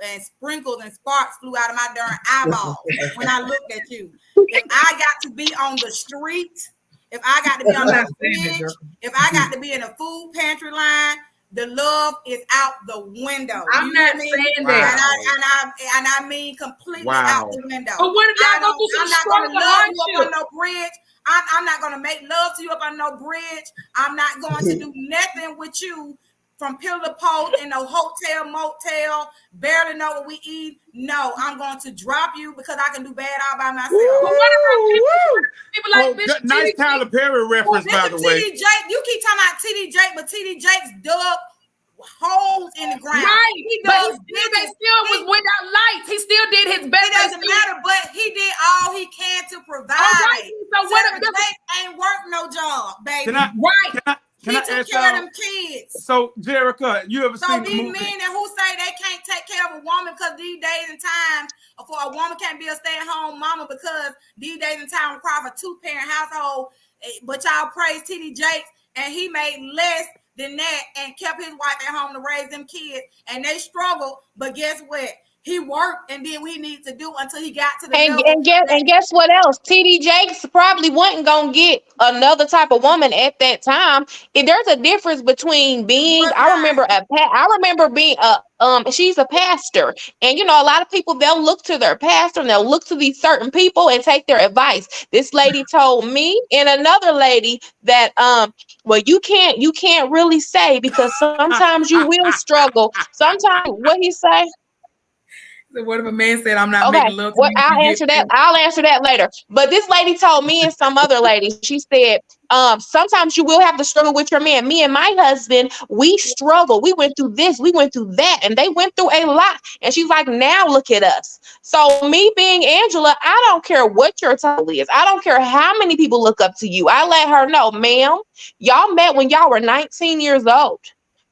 and sprinkles and sparks flew out of my darn eyeballs when I looked at you. If I got to be on the street, if I got to be on the bridge, if I got to be in a food pantry line, the love is out the window. I'm not saying that. And I mean completely out the window. But what if y'all go through some struggle to love you up on no bridge? I'm not going to make love to you up on no bridge. I'm not going to do nothing with you from pillar to post in no hotel, motel, barely know what we eat. No, I'm going to drop you because I can do bad all by myself. But what about people like Bishop nice Tyler Perry reference, by the way. TD Jake, you keep talking about TD Jake, but TD Jake's dug holes in the ground. Right. He still was without lights. He still did his best. It doesn't matter, but he did all he can to provide. Right. So what if Jake ain't work no job, baby? Can I took care of them kids. So, Jerica, you ever seen these men who say they can't take care of a woman because these days and times for a woman can't be a stay-at-home mama because these days and time require a two-parent household, but y'all praise TD Jakes and he made less than that and kept his wife at home to raise them kids and they struggled, but guess what? He worked and did what he needed to do until he got to the and guess what else? TD Jakes probably wasn't gonna get another type of woman at that time. If there's a difference between being, I remember being she's a pastor, and you know, a lot of people, they'll look to their pastor and they'll look to these certain people and take their advice. This lady told me and another lady that well, you can't really say because sometimes you will struggle. Sometimes what he say? So what if a man said, I'm not Okay, making love to what you? I'll answer that later. But this lady told me and some other lady, she said, sometimes you will have to struggle with your man. Me and my husband, we struggle. We went through this, we went through that, and they went through a lot. And she's like, now look at us. So me being Angela, I don't care what your title is. I don't care how many people look up to you. I let her know, ma'am, y'all met when y'all were 19 years old.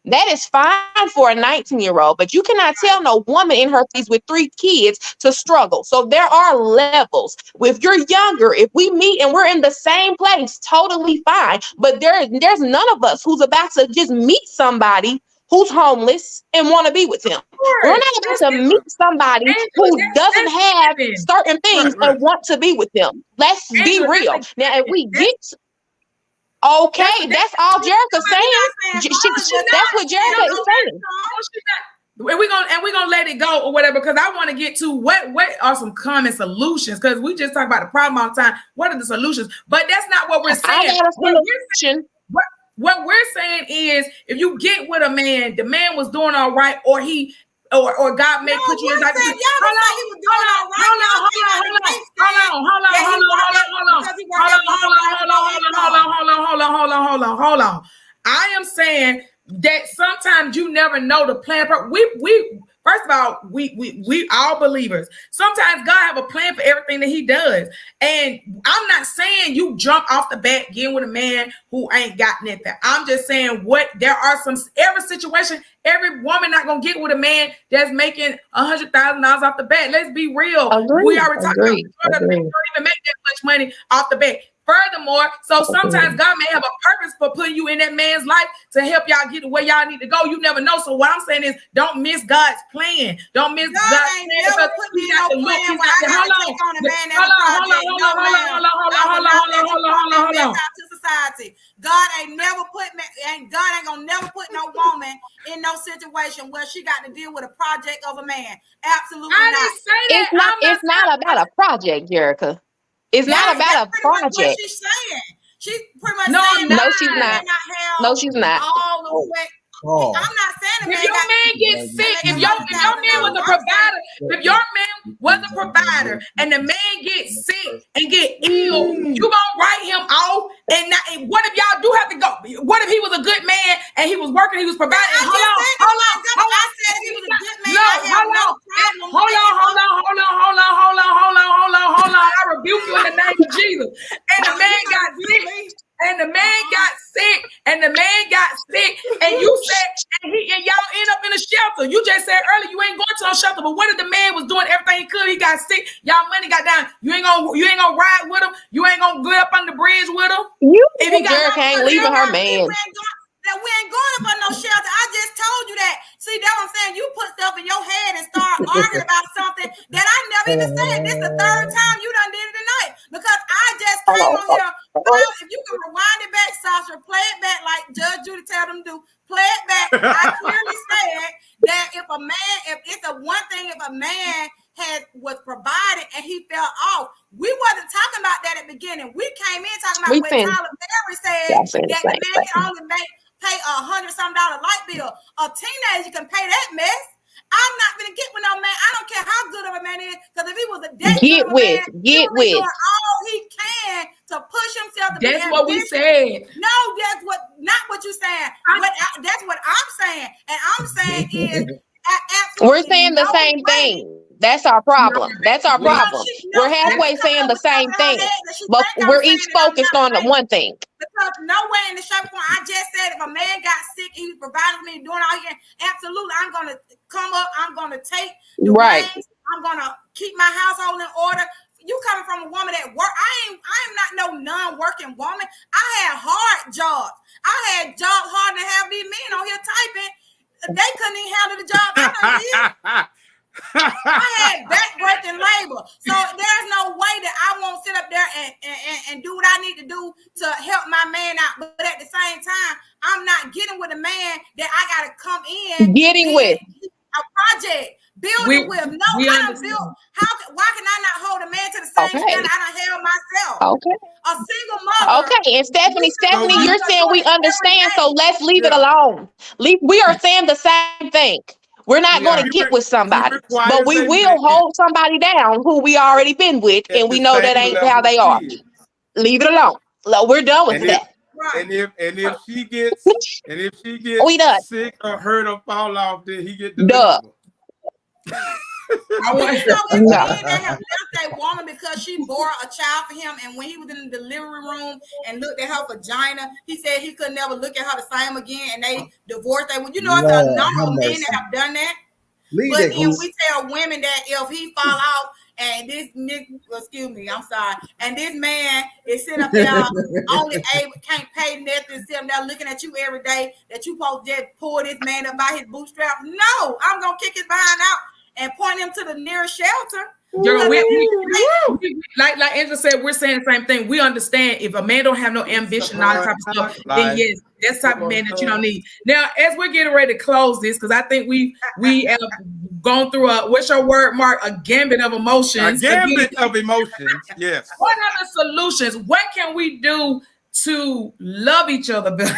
That is fine for a 19-year-old, but you cannot tell no woman in her 30s with 3 kids to struggle. So there are levels. If you're younger, if we meet and we're in the same place, totally fine. But there's none of us who's about to just meet somebody who's homeless and want to be with him. We're not about to meet somebody who doesn't have certain things and want to be with them. Let's be real. Now, if we get okay, that's all Jerica's saying. That's what Jerica is saying. And we're gonna let it go or whatever, because I want to get to what are some common solutions, because we just talk about the problem all the time. What are the solutions? But that's not what we're saying. I got a solution. What we're saying is, if you get with a man, the man was doing all right, or God may put you in that. Hold on. I am saying that sometimes you never know the plan. We first of all, we all believers. Sometimes God have a plan for everything that He does, and I'm not saying you jump off the bat getting with a man who ain't got nothing. I'm just saying there are every situation. Every woman not gonna get with a man that's making $100,000 off the bat. Let's be real. We already talked about even make that much money off the bat. Furthermore, sometimes God may have a purpose for putting you in that man's life to help y'all get to where y'all need to go. You never know. So what I'm saying is, don't miss God's plan. Don't miss God's plan. Never put me in no plan where I got to take on a man as a project. To society. God ain't gonna never put no woman in no situation where she got to deal with a project of a man. Absolutely not. Didn't say that. It's not about a project, Jerica. It's not about a project. What she's saying. She's pretty much saying no, she's not. No, she's not. All the way. I'm not saying if your man gets sick, if your man was a provider, if your man was a provider and the man gets sick and get ill, you gonna write him off? And what if y'all do have to go? What if he was a good man and he was working, he was providing? Hold on. I said he was a good man. Hold on. I rebuke you in the name of Jesus. And the man got sick. And the man got sick, and you said, and y'all end up in a shelter. You just said earlier you ain't going to no shelter, but what if the man was doing everything he could? He got sick, y'all money got down. You ain't gonna ride with him. You ain't gonna go up on the bridge with him. If he got ain't leaving her man. That we ain't going up on no shelter. I just told you that. See, that's what I'm saying. You put stuff in your head and start arguing about something that I never even said. This is the third time you done did it tonight. Because I just came on here. If you can rewind it back, Sasha, play it back like Judge Judy tell them to do. Play it back. I clearly said that if it's a one thing, if a man was provided and he fell off, we wasn't talking about that at the beginning. We came in talking about what Tyler Perry said, that the man can only pay $100-some light bill. A teenager can pay that mess. I'm not gonna get with no man. I don't care how good of a man is, because if he was a get with doing all he can to push himself to be ambitious. That's what we said. No, that's not what you're saying. That's what I'm saying. And I'm saying is we're saying the same thing. That's our problem. We're halfway saying the same thing, but we're each focused on one thing. Because nowhere in the shopping point, I just said if a man got sick, he was providing me, doing all he can. Absolutely, I'm gonna come up. I'm gonna take the reins. I'm gonna keep my household in order. You coming from a woman that work? I am not no non-working woman. I had hard jobs. I had jobs harder than have these men on here typing. They couldn't even handle the job I did. I had back-breaking labor. So there's no way that I won't sit up there and do what I need to do to help my man out. But at the same time, I'm not getting with a man that I got to come in. Getting with a project. Building with. No, I don't build. Why can I not hold a man to the same standard I done held myself? Okay. A single mother. Okay, and Stephanie, you're saying we understand, so let's leave it alone. We are saying the same thing. We're not going to get with somebody, but we will hold somebody down who we already been with, and we know that ain't how they are. Leave it alone. We're done with that. And if she gets we done. sick or hurt or fall off, then he get delivered. I want to know it's men that have left a woman because she bore a child for him, and when he was in the delivery room and looked at her vagina, he said he could never look at her the same again, and they divorced. You know, it's a number of men that have done that. But then we tell women that if he fall out and this and this man is sitting up there only can't pay nothing, sitting there looking at you every day, that you supposed to just pull this man up by his bootstrap. No, I'm gonna kick his behind out and point him to the nearest shelter. Girl, like Angela said, we're saying the same thing. We understand if a man don't have no ambition, all that type of stuff, then yes, that's the type of man that you don't need. Now, as we're getting ready to close this, because I think we have gone through what's your word, Mark? A gambit of emotions. A gambit of emotions, yes. What are the solutions? What can we do to love each other better?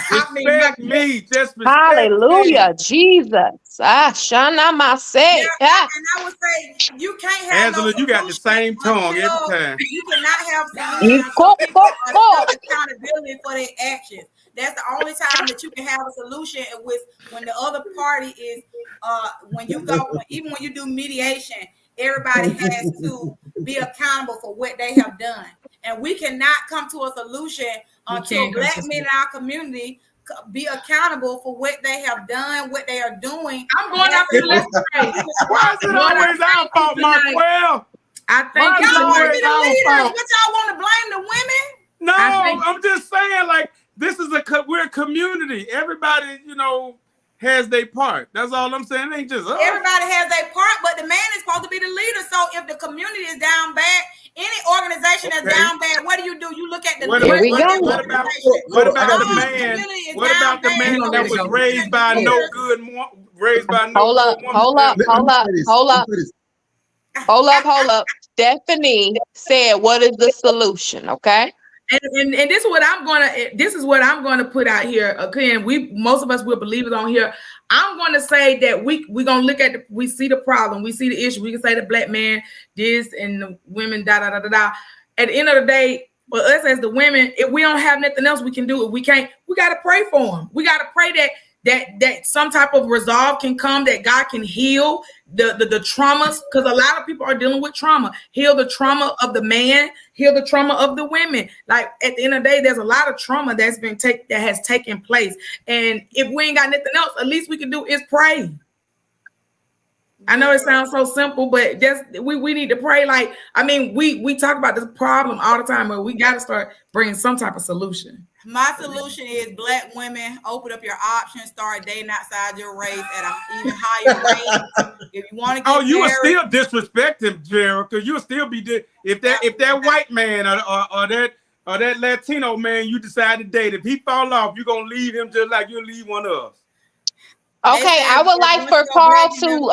Hallelujah, Jesus. Shana Mase. And I would say you can't have Angela, you got the same tongue every time. You cannot have solutions accountability for their actions. That's the only time that you can have a solution with when the other party is when you even when you do mediation, everybody has to be accountable for what they have done. And we cannot come to a solution until Black men in our community be accountable for what they have done, what they are doing. I'm going out to let's pray. Why is it always our fault, Marquel? I think y'all want to be the leaders, but y'all want to blame the women? No, I'm just saying, like, we're a community. Everybody, has their part. That's all I'm saying. It ain't just us. Everybody has their part, but the man is supposed to be the leader. So if the community is down bad, any organization that's down bad, what do? You look at the What about the man? What about the man that was raised by Hold up. Stephanie said, "What is the solution?" Okay. And this is what I'm gonna put out here. Again, most of us will believe it on here. I'm gonna say that we're gonna look at we see the problem, we see the issue. We can say the Black man this and the women da da da da da. At the end of the day, for us as the women, if we don't have nothing else we can do, we gotta pray for them. We gotta pray that some type of resolve can come, that God can heal the traumas, because a lot of people are dealing with trauma. Heal the trauma of the man, heal the trauma of the women. Like at the end of the day, there's a lot of trauma that has taken place. And if we ain't got nothing else, at least we can do is pray. I know it sounds so simple, but we need to pray. Like, I mean, we talk about this problem all the time, but we got to start bringing some type of solution. My solution is Black women, open up your options, start dating outside your race at an even higher rate. If you want to get you will still disrespect him, Gerald, because you'll still be if that white man or that Latino man you decide to date, if he fall off, you're gonna leave him just like you'll leave one of us. Okay, I would like for Carl to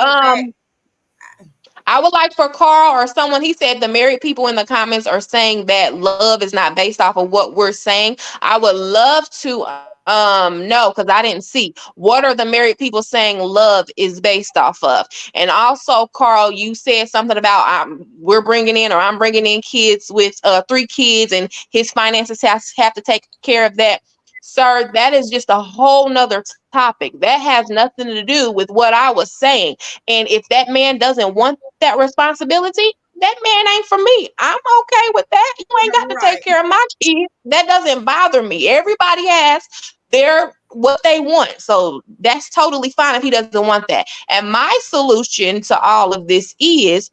I would like for Carl or someone, he said the married people in the comments are saying that love is not based off of what we're saying. I would love to know, because I didn't see. What are the married people saying love is based off of? And also, Carl, you said something about I'm bringing in kids with 3 kids and his finances have to take care of that. Sir, that is just a whole nother topic. That has nothing to do with what I was saying. And if that man doesn't want that responsibility, that man ain't for me. I'm okay with that. You ain't got to take care of my kids. That doesn't bother me. Everybody has what they want. So that's totally fine if he doesn't want that. And my solution to all of this is,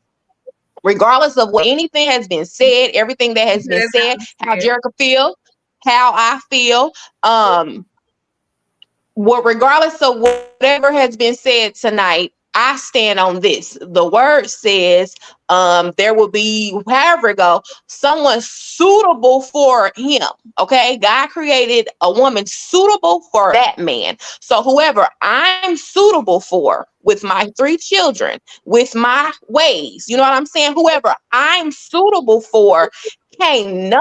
regardless of what anything has been said, everything that has been said, how Jerica feels, how I feel, regardless of whatever has been said tonight, I stand on this. The word says there will be, however it go, someone suitable for him. Okay, God created a woman suitable for that man. So whoever I'm suitable for, with my 3 children, with my ways, you know what I'm saying? Whoever I'm suitable for, can't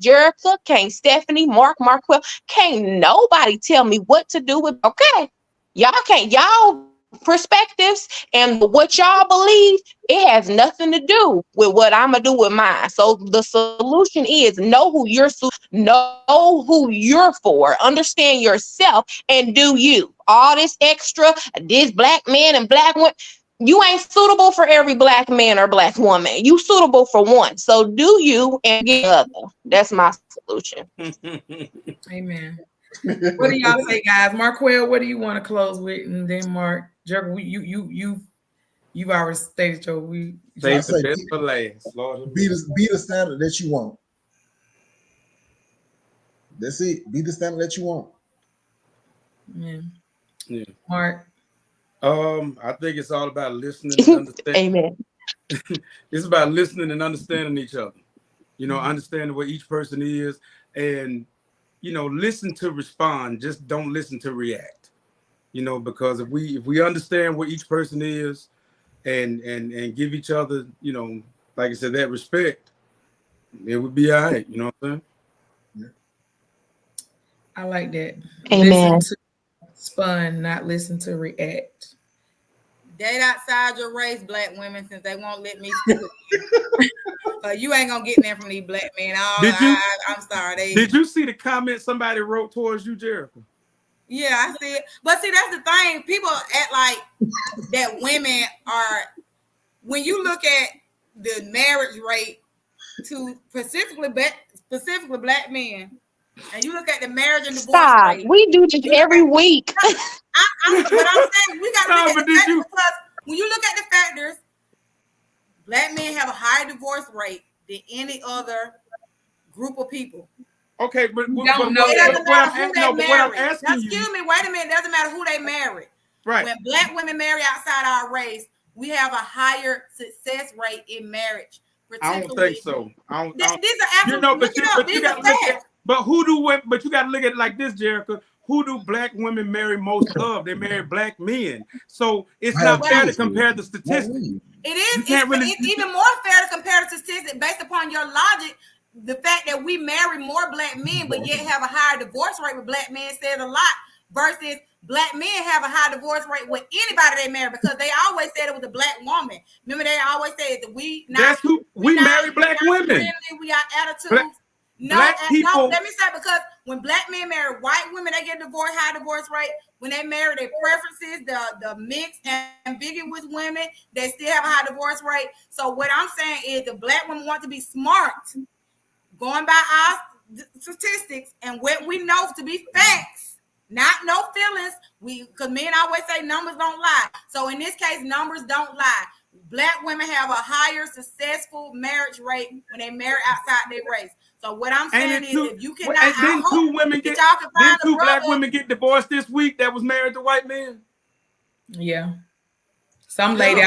Jerica, can't Stephanie, Marquel, can't nobody tell me what to do with. Okay, y'all perspectives and what y'all believe, it has nothing to do with what I'm gonna do with mine. So the solution is know who you're for, understand yourself, and do you. All this extra, this black man and black woman, you ain't suitable for every black man or black woman. You suitable for one. So do you and get the other. That's my solution. Amen. What do y'all say, guys? Marquel, what do you want to close with? And then Mark, Jerk, you've already stated your Save the best for last. Lord, be the standard that you want. That's it. Be the standard that you want. Yeah. Mark. I think it's all about listening and understanding. Amen. It's about listening and understanding each other. You know, understanding what each person is, and you know, listen to respond. Just don't listen to react. You know, because if we understand what each person is, and give each other, you know, like I said, that respect, it would be all right. You know what I'm saying? Yeah. I like that. Amen. Listen to respond, not listen to react. Date outside your race, black women, since they won't let me speak. You ain't gonna get there from these black men. I'm sorry. Did you see the comment somebody wrote towards you, Jericho? Yeah, I see it. But see, that's the thing. People act like that women are, when you look at the marriage rate to specifically black men, and you look at the marriage and divorce rate. We do this every week. But I'm saying we got to look at the factors, because when you look at the factors, black men have a higher divorce rate than any other group of people. Okay, but what I'm asking you. Excuse me, wait a minute. It doesn't matter who they marry. Right. When black women marry outside our race, we have a higher success rate in marriage. I don't think so. These are absolutely. But you got to look at it like this, Jericho. Who do black women marry most of? They marry black men. So it's not fair to compare the statistics. It is. It's even more fair to compare the statistics based upon your logic. The fact that we marry more black men, but yet have a higher divorce rate with black men says a lot, versus black men have a high divorce rate with anybody they marry, because they always said it was a black woman. Remember, they always said that we marry black women. Friendly, we got attitudes. Black people. Let me say, because when black men marry white women, they get high divorce rate. When they marry their preferences, the mixed and ambiguous women, they still have a high divorce rate. So what I'm saying is the black women want to be smart, going by our statistics and what we know to be facts, not no feelings. Because men always say numbers don't lie. So in this case, numbers don't lie. Black women have a higher successful marriage rate when they marry outside their race. So what I'm saying is, if you cannot, two black women get divorced this week that was married to white men. Yeah, some lady.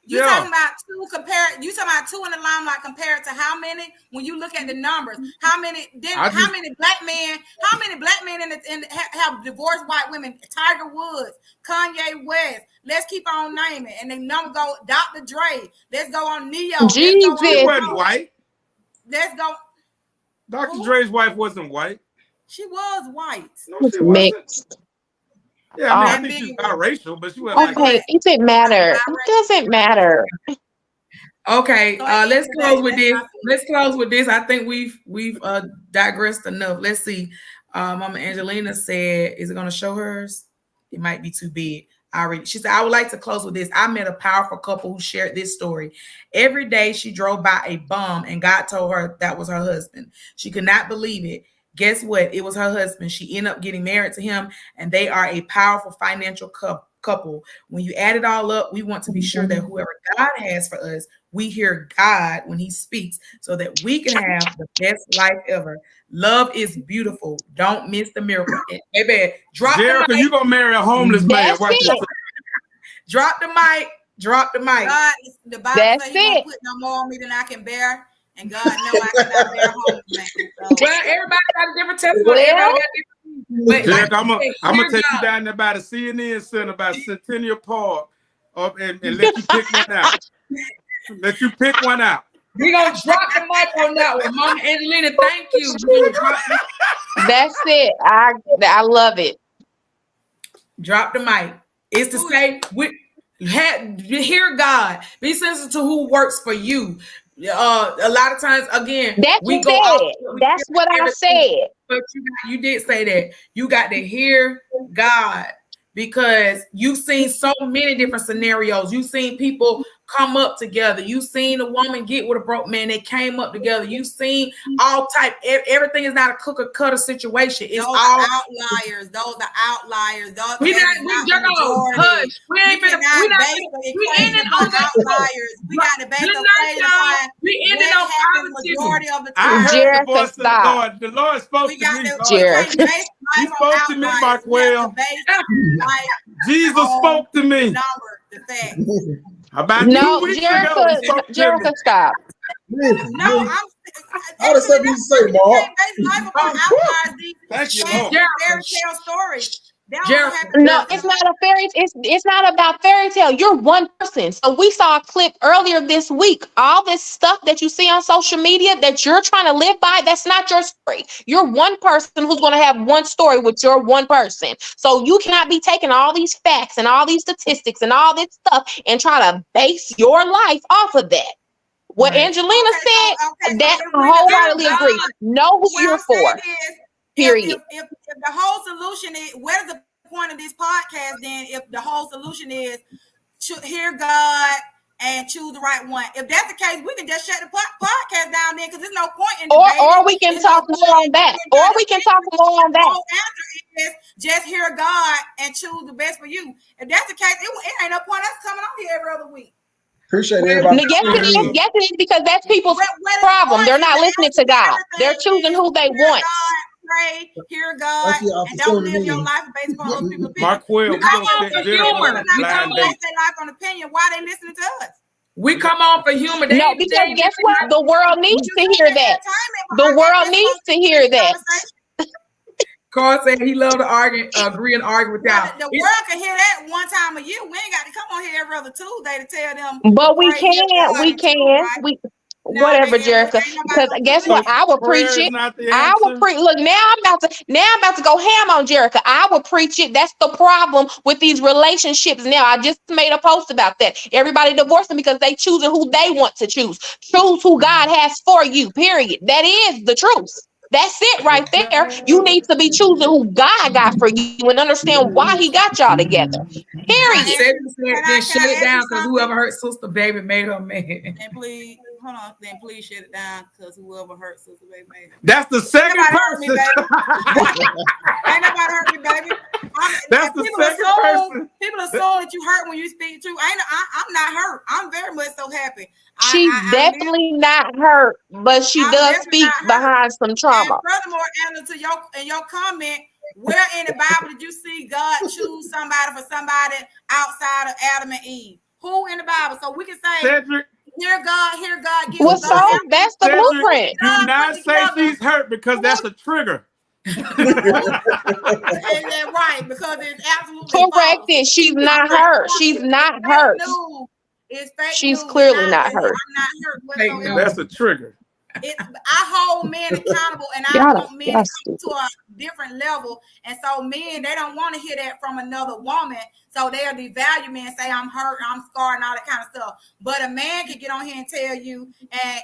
You talking about two compared? You talking about two in the limelight compared to how many? When you look at the numbers, how many black men have divorced white women? Tiger Woods, Kanye West. Let's keep on naming, and then number go Dr. Dre. Let's go on Neo. Jesus, he wasn't white. Let's go. Dr. Dre's wife wasn't white. She was white. No, she wasn't. Yeah, I think she's biracial, but she wasn't. Okay, it doesn't matter. It doesn't matter. Okay, let's close with this. I think we've digressed enough. Let's see. Mama Angelina said, "Is it going to show hers? It might be too big." She said, "I would like to close with this. I met a powerful couple who shared this story. Every day she drove by a bum and God told her that was her husband. She could not believe it. Guess what? It was her husband. She ended up getting married to him, and they are a powerful financial couple. When you add it all up, we want to be sure that whoever God has for us, we hear God when he speaks so that we can have the best life ever. Love is beautiful. Don't miss the miracle." Baby, drop Jericho, the mic. you gonna marry a homeless man. Drop the mic. Drop the mic. God, the Bible says he won't put no more on me than I can bear. And God knows I cannot bear homeless man. So. Well, everybody got a different testimony. Jericho, I'm gonna take you down there by the CNN Center by Centennial Park and let you pick one out. Let you pick one out. We're going to drop the mic on that one. Mama Angelina, thank you. That's it. I love it. Drop the mic. is to say, hear God. Be sensitive to who works for you. A lot of times, again, That's we what go I off. said. That's what I said. But you did say that. You got to hear God, because you've seen so many different scenarios. You've seen people come up together. You've seen a woman get with a broke man. They came up together. You've seen all type. Everything is not a cookie cutter situation. It's those all are outliers. Those are outliers. Those we that not is we not just the majority. hush. We ain't We finna. cannot base the We ended equation on on outliers. We got to base good the night, equation y'all. on We ended what on happened positivity. majority of the I time. heard the Jerica, voice of the stop. Lord. The Lord spoke We to got me. to. God. We Jerica. can't base He life on spoke to me, outliers. We have Marquel. to base life Jesus on spoke to the me. number, the fact. About No, 2 weeks ago, he spoke to me. Jerica, stop. Listen, No, I'm all the stuff you say, you Mark. can't base life upon outliers. These Thank you, fancy Lord. fairy tale stories. They don't Jerica, happen. No, it's not a fairy. It's not about fairy tale. You're one person. So we saw a clip earlier this week. All this stuff that you see on social media that you're trying to live by, that's not your story. You're one person who's going to have one story with your one person. So you cannot be taking all these facts and all these statistics and all this stuff and try to base your life off of that. What Right. Angelina said, that I wholeheartedly agree. Know who What you're I'm saying for. is, Period. if the whole solution is, what is the point of this podcast then? If the whole solution is hear God and choose the right one, if that's the case, we can just shut the podcast down then, because there's no point in debating. Or we can talk more on that. Or we can talk more on The that. whole answer is just hear God and choose the best for you. If that's the case, it ain't no point us coming on here every other week. Appreciate everybody. Yes, it is. Yes, it is, because that's people's problem. They're not listening to God. They're choosing who they want. Pray, hear God, and don't live your life based on other people's opinion. Marquel, we come gonna on set for Jericho humor. on a We come blind on. date. Their life on opinion. Why they listening to us? We come on for humor. No, because guess what? The world needs to hear that. The world needs to hear that. Carl said he loved to agree and argue with y'all. The world can hear that one time a year. We ain't got to come on here every other Tuesday to tell them. But we can. Whatever, Jerica. Because guess what? I will preach it. I will preach. Look, now I'm about to go ham on Jerica. I will preach it. That's the problem with these relationships now. I just made a post about that. Everybody divorcing because they choosing who they want to choose. Choose who God has for you. Period. That is the truth. That's it right there. You need to be choosing who God got for you and understand why He got y'all together. Period. Then shut it down, because whoever hurt Sister Baby made her mad. And please, hold on. Then please shut it down, because whoever hurt Sister Baby made her. That's the second person. Ain't nobody hurt me, baby. That's the second person. People assume that you hurt when you speak truth. I'm not hurt. I'm very much so happy. She's definitely not hurt, but she does speak behind some trauma. And furthermore, Anna, to your comment, where in the Bible did you see God choose somebody for somebody outside of Adam and Eve? Who in the Bible? So we can say, Cedric, hear God. Well, so that's the blueprint. Do not say she's hurt, because that's a trigger. Right, because it's absolutely correct. It. She's not hurt. She's not hurt. She's clearly not hurt. I'm not hurt. That's a trigger. I hold men accountable, and I want men to come to a different level. And so men, they don't want to hear that from another woman. So they'll devalue me and say I'm hurt, I'm scarred, and all that kind of stuff. But a man can get on here and tell you, and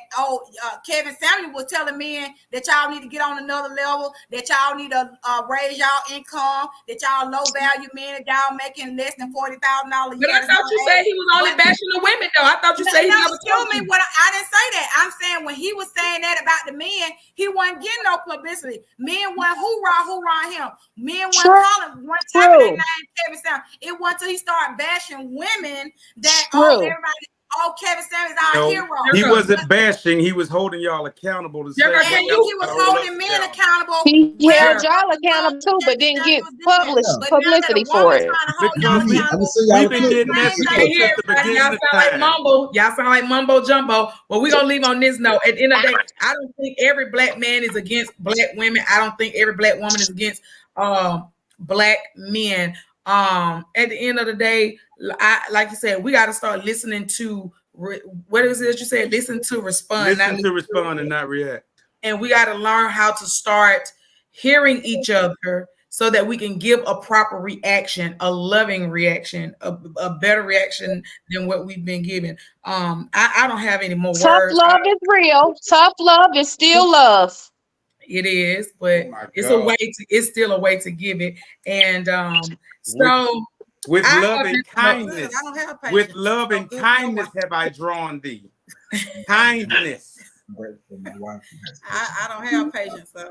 Kevin Samuel was telling men that y'all need to get on another level, that y'all need to raise y'all income, that y'all low value men, if y'all making less than $40,000 a year. But I thought you said he was only bashing the women, though. I thought you said he never told me. I didn't say that. I'm saying when he was saying that about the men, he wasn't getting no publicity. Men went hoorah him. Men went calling one time that name Kevin Samuel. It wasn't until he started bashing women that Kevin Samuel's our hero. He wasn't bashing, he was holding y'all accountable to say he was holding men accountable. He held y'all accountable too, but didn't get publicity for it. Because we've been getting messages since the beginning of time. Y'all sound like mumbo jumbo. Well, we're gonna leave on this note. At the end of the day, I don't think every black man is against black women. I don't think every black woman is against black men. At the end of the day, like you said, we got to start listening to what is it that you said? Listen to respond. Listen to respond and not react. And we got to learn how to start hearing each other, so that we can give a proper reaction, a loving reaction, a better reaction than what we've been given. I don't have any more Tough words. love is real. Tough love is still love. It is, but it's still a way to give it. And with I love have and this- kindness, I don't have patience. with love and kindness have I drawn thee. Kindness. I don't have patience, so.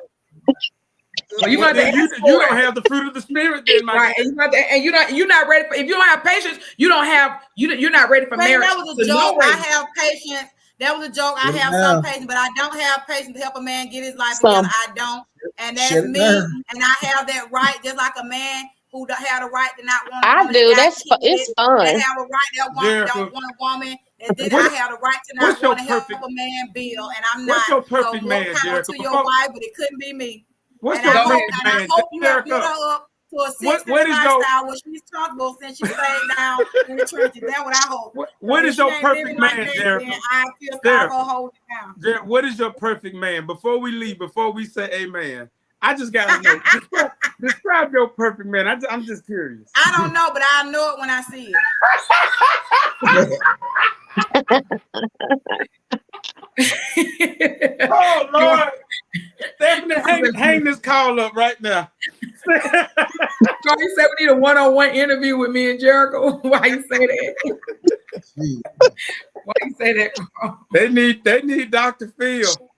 Well, you Well, then you don't have the fruit of the spirit, then, my right? And you're not ready for. If you don't have patience, you're not ready for Man, marriage. that was a joke. I have patience. That was a joke. I have some patience, but I don't have patience to help a man get his life together. I don't, and that's me. And I have that right, just like a man who don't have the right to not want. I do. It's fun. They have a right that don't want a woman. And then I have the right to not want to help a man build, and I'm not. What's your perfect so man, more power Jericho? to your wife, but it couldn't be me. What's and your I perfect man, hope you have Jericho? built her up to a six-figure lifestyle where she's comfortable since she stayed down in the trenches. That's what I hope. What is your perfect man, Jericho? I feel sorry for holding down. What is your perfect man? Before we leave, before we say amen, I just gotta know. Describe your perfect man. I'm just curious. I don't know, but I know it when I see it. Oh Lord, Stephanie, hang this call up right now. You said we need a one-on-one interview with me and Jericho. Why you say that? Why you say that? They need Dr. Phil.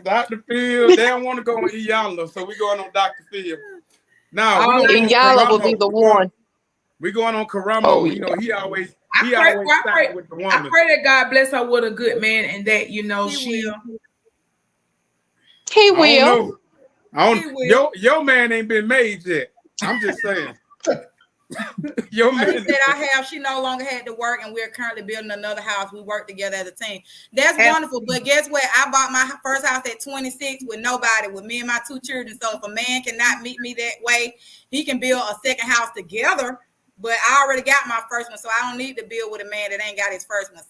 Dr. Phil, they don't want to go on Iyala, so we going on Dr. Phil. Now Iyala will be the one. We going on Karamo. Oh, you know, he always I pray, with the woman. I pray that God bless her with a good man and that He will. Your man ain't been made yet. I'm just saying. Your man said she no longer had to work, and we're currently building another house. We work together as a team. That's wonderful. But guess what? I bought my first house at 26 with nobody, with me and my two children. So if a man cannot meet me that way, he can build a second house together. But I already got my first one, so I don't need to build with a man that ain't got his first one.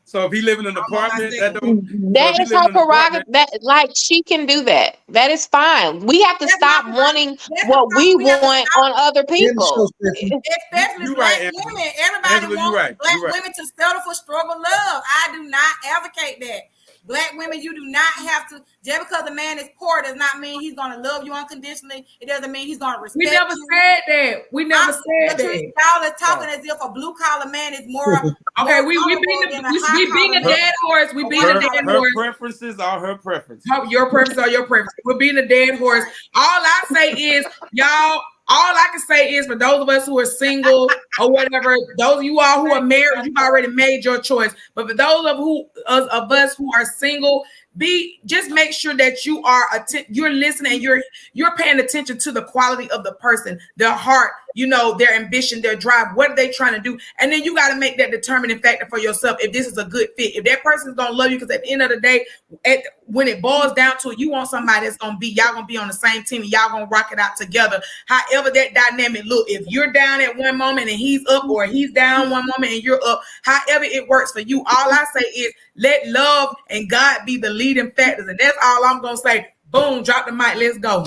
So if he live in an apartment, that is her prerogative. That she can do that. That is fine. We have to stop wanting what we want on other people. Especially black women. Everybody wants black women to settle for struggle love. I do not advocate that. Black women, you do not have to. Just because a man is poor does not mean he's going to love you unconditionally. It doesn't mean he's going to respect you. We never said that. We never said that. Y'all are talking as if a blue collar man is more. Okay, we being a dead horse. We being a dead horse. Her preferences are her preferences. Your preferences are your preferences. We're being a dead horse. All I say is, y'all. All I can say is for those of us who are single or whatever, those of you all who are married, you've already made your choice. But for those of us who are single, just make sure that you're listening and you're paying attention to the quality of the person, their heart, their ambition, their drive. What are they trying to do? And then you got to make that determining factor for yourself if this is a good fit. If that person's gonna love you, because at the end of the day, when it boils down to it, you want somebody that's y'all gonna be on the same team and y'all gonna rock it out together. However that dynamic look, if you're down at one moment and he's up, or he's down one moment and you're up, however it works for you. All I say is let love and God be the leading factors, and that's all I'm gonna say. Boom, drop the mic, let's go.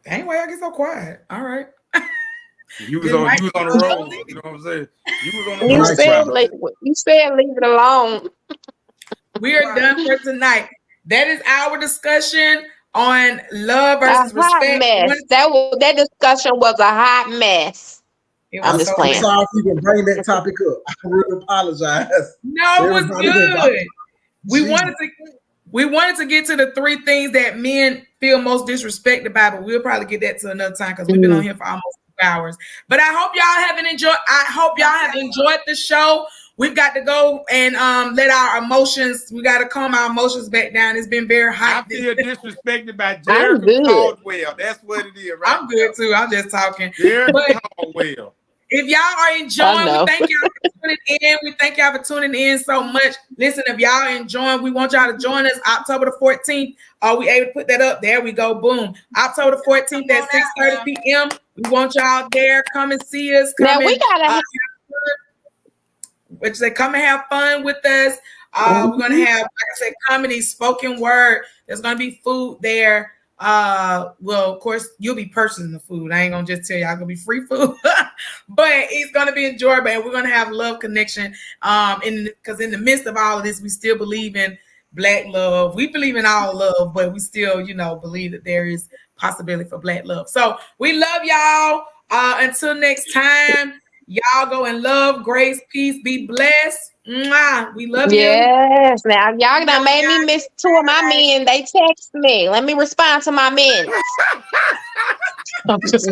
Dang, why y'all get so quiet? All right. You was on the road. You know what I'm saying? You was on the road. You said leave it alone. We are done for tonight. That is our discussion on love versus respect. Mess. That discussion was a hot mess. I'm just playing. I'm sorry if you can bring that topic up. I really apologize. No, it was good. We wanted to get to the 3 things that men feel most disrespected by, but we'll probably get that to another time because we've been on here for almost 2 hours. But I hope y'all have enjoyed the show. We've got to go and let our emotions. We got to calm our emotions back down. It's been very hot. I feel disrespected by Jericho Caldwell. That's what it is, right? I'm good too. I'm just talking. Jericho Caldwell. If y'all are enjoying, we thank y'all for tuning in. We thank y'all for tuning in so much. Listen, if y'all enjoying, we want y'all to join us October the 14th. Are we able to put that up? There we go. Boom. October the 14th at 6:30 p.m. We want y'all there. Come and see us. Now we gotta come and have fun with us. We're gonna have, like I said, comedy, spoken word. There's gonna be food there. Well, of course, you'll be purchasing the food. I ain't gonna just tell y'all gonna be free food, but it's gonna be enjoyable, and we're gonna have love connection. Because in the midst of all of this, we still believe in Black love. We believe in all love, but we still, believe that there is possibility for Black love. So we love y'all. Until next time, y'all go in love, grace, peace, be blessed. Mwah. We love you. Yes. Now y'all done made me miss 2 of my men. They text me. Let me respond to my men. I'm just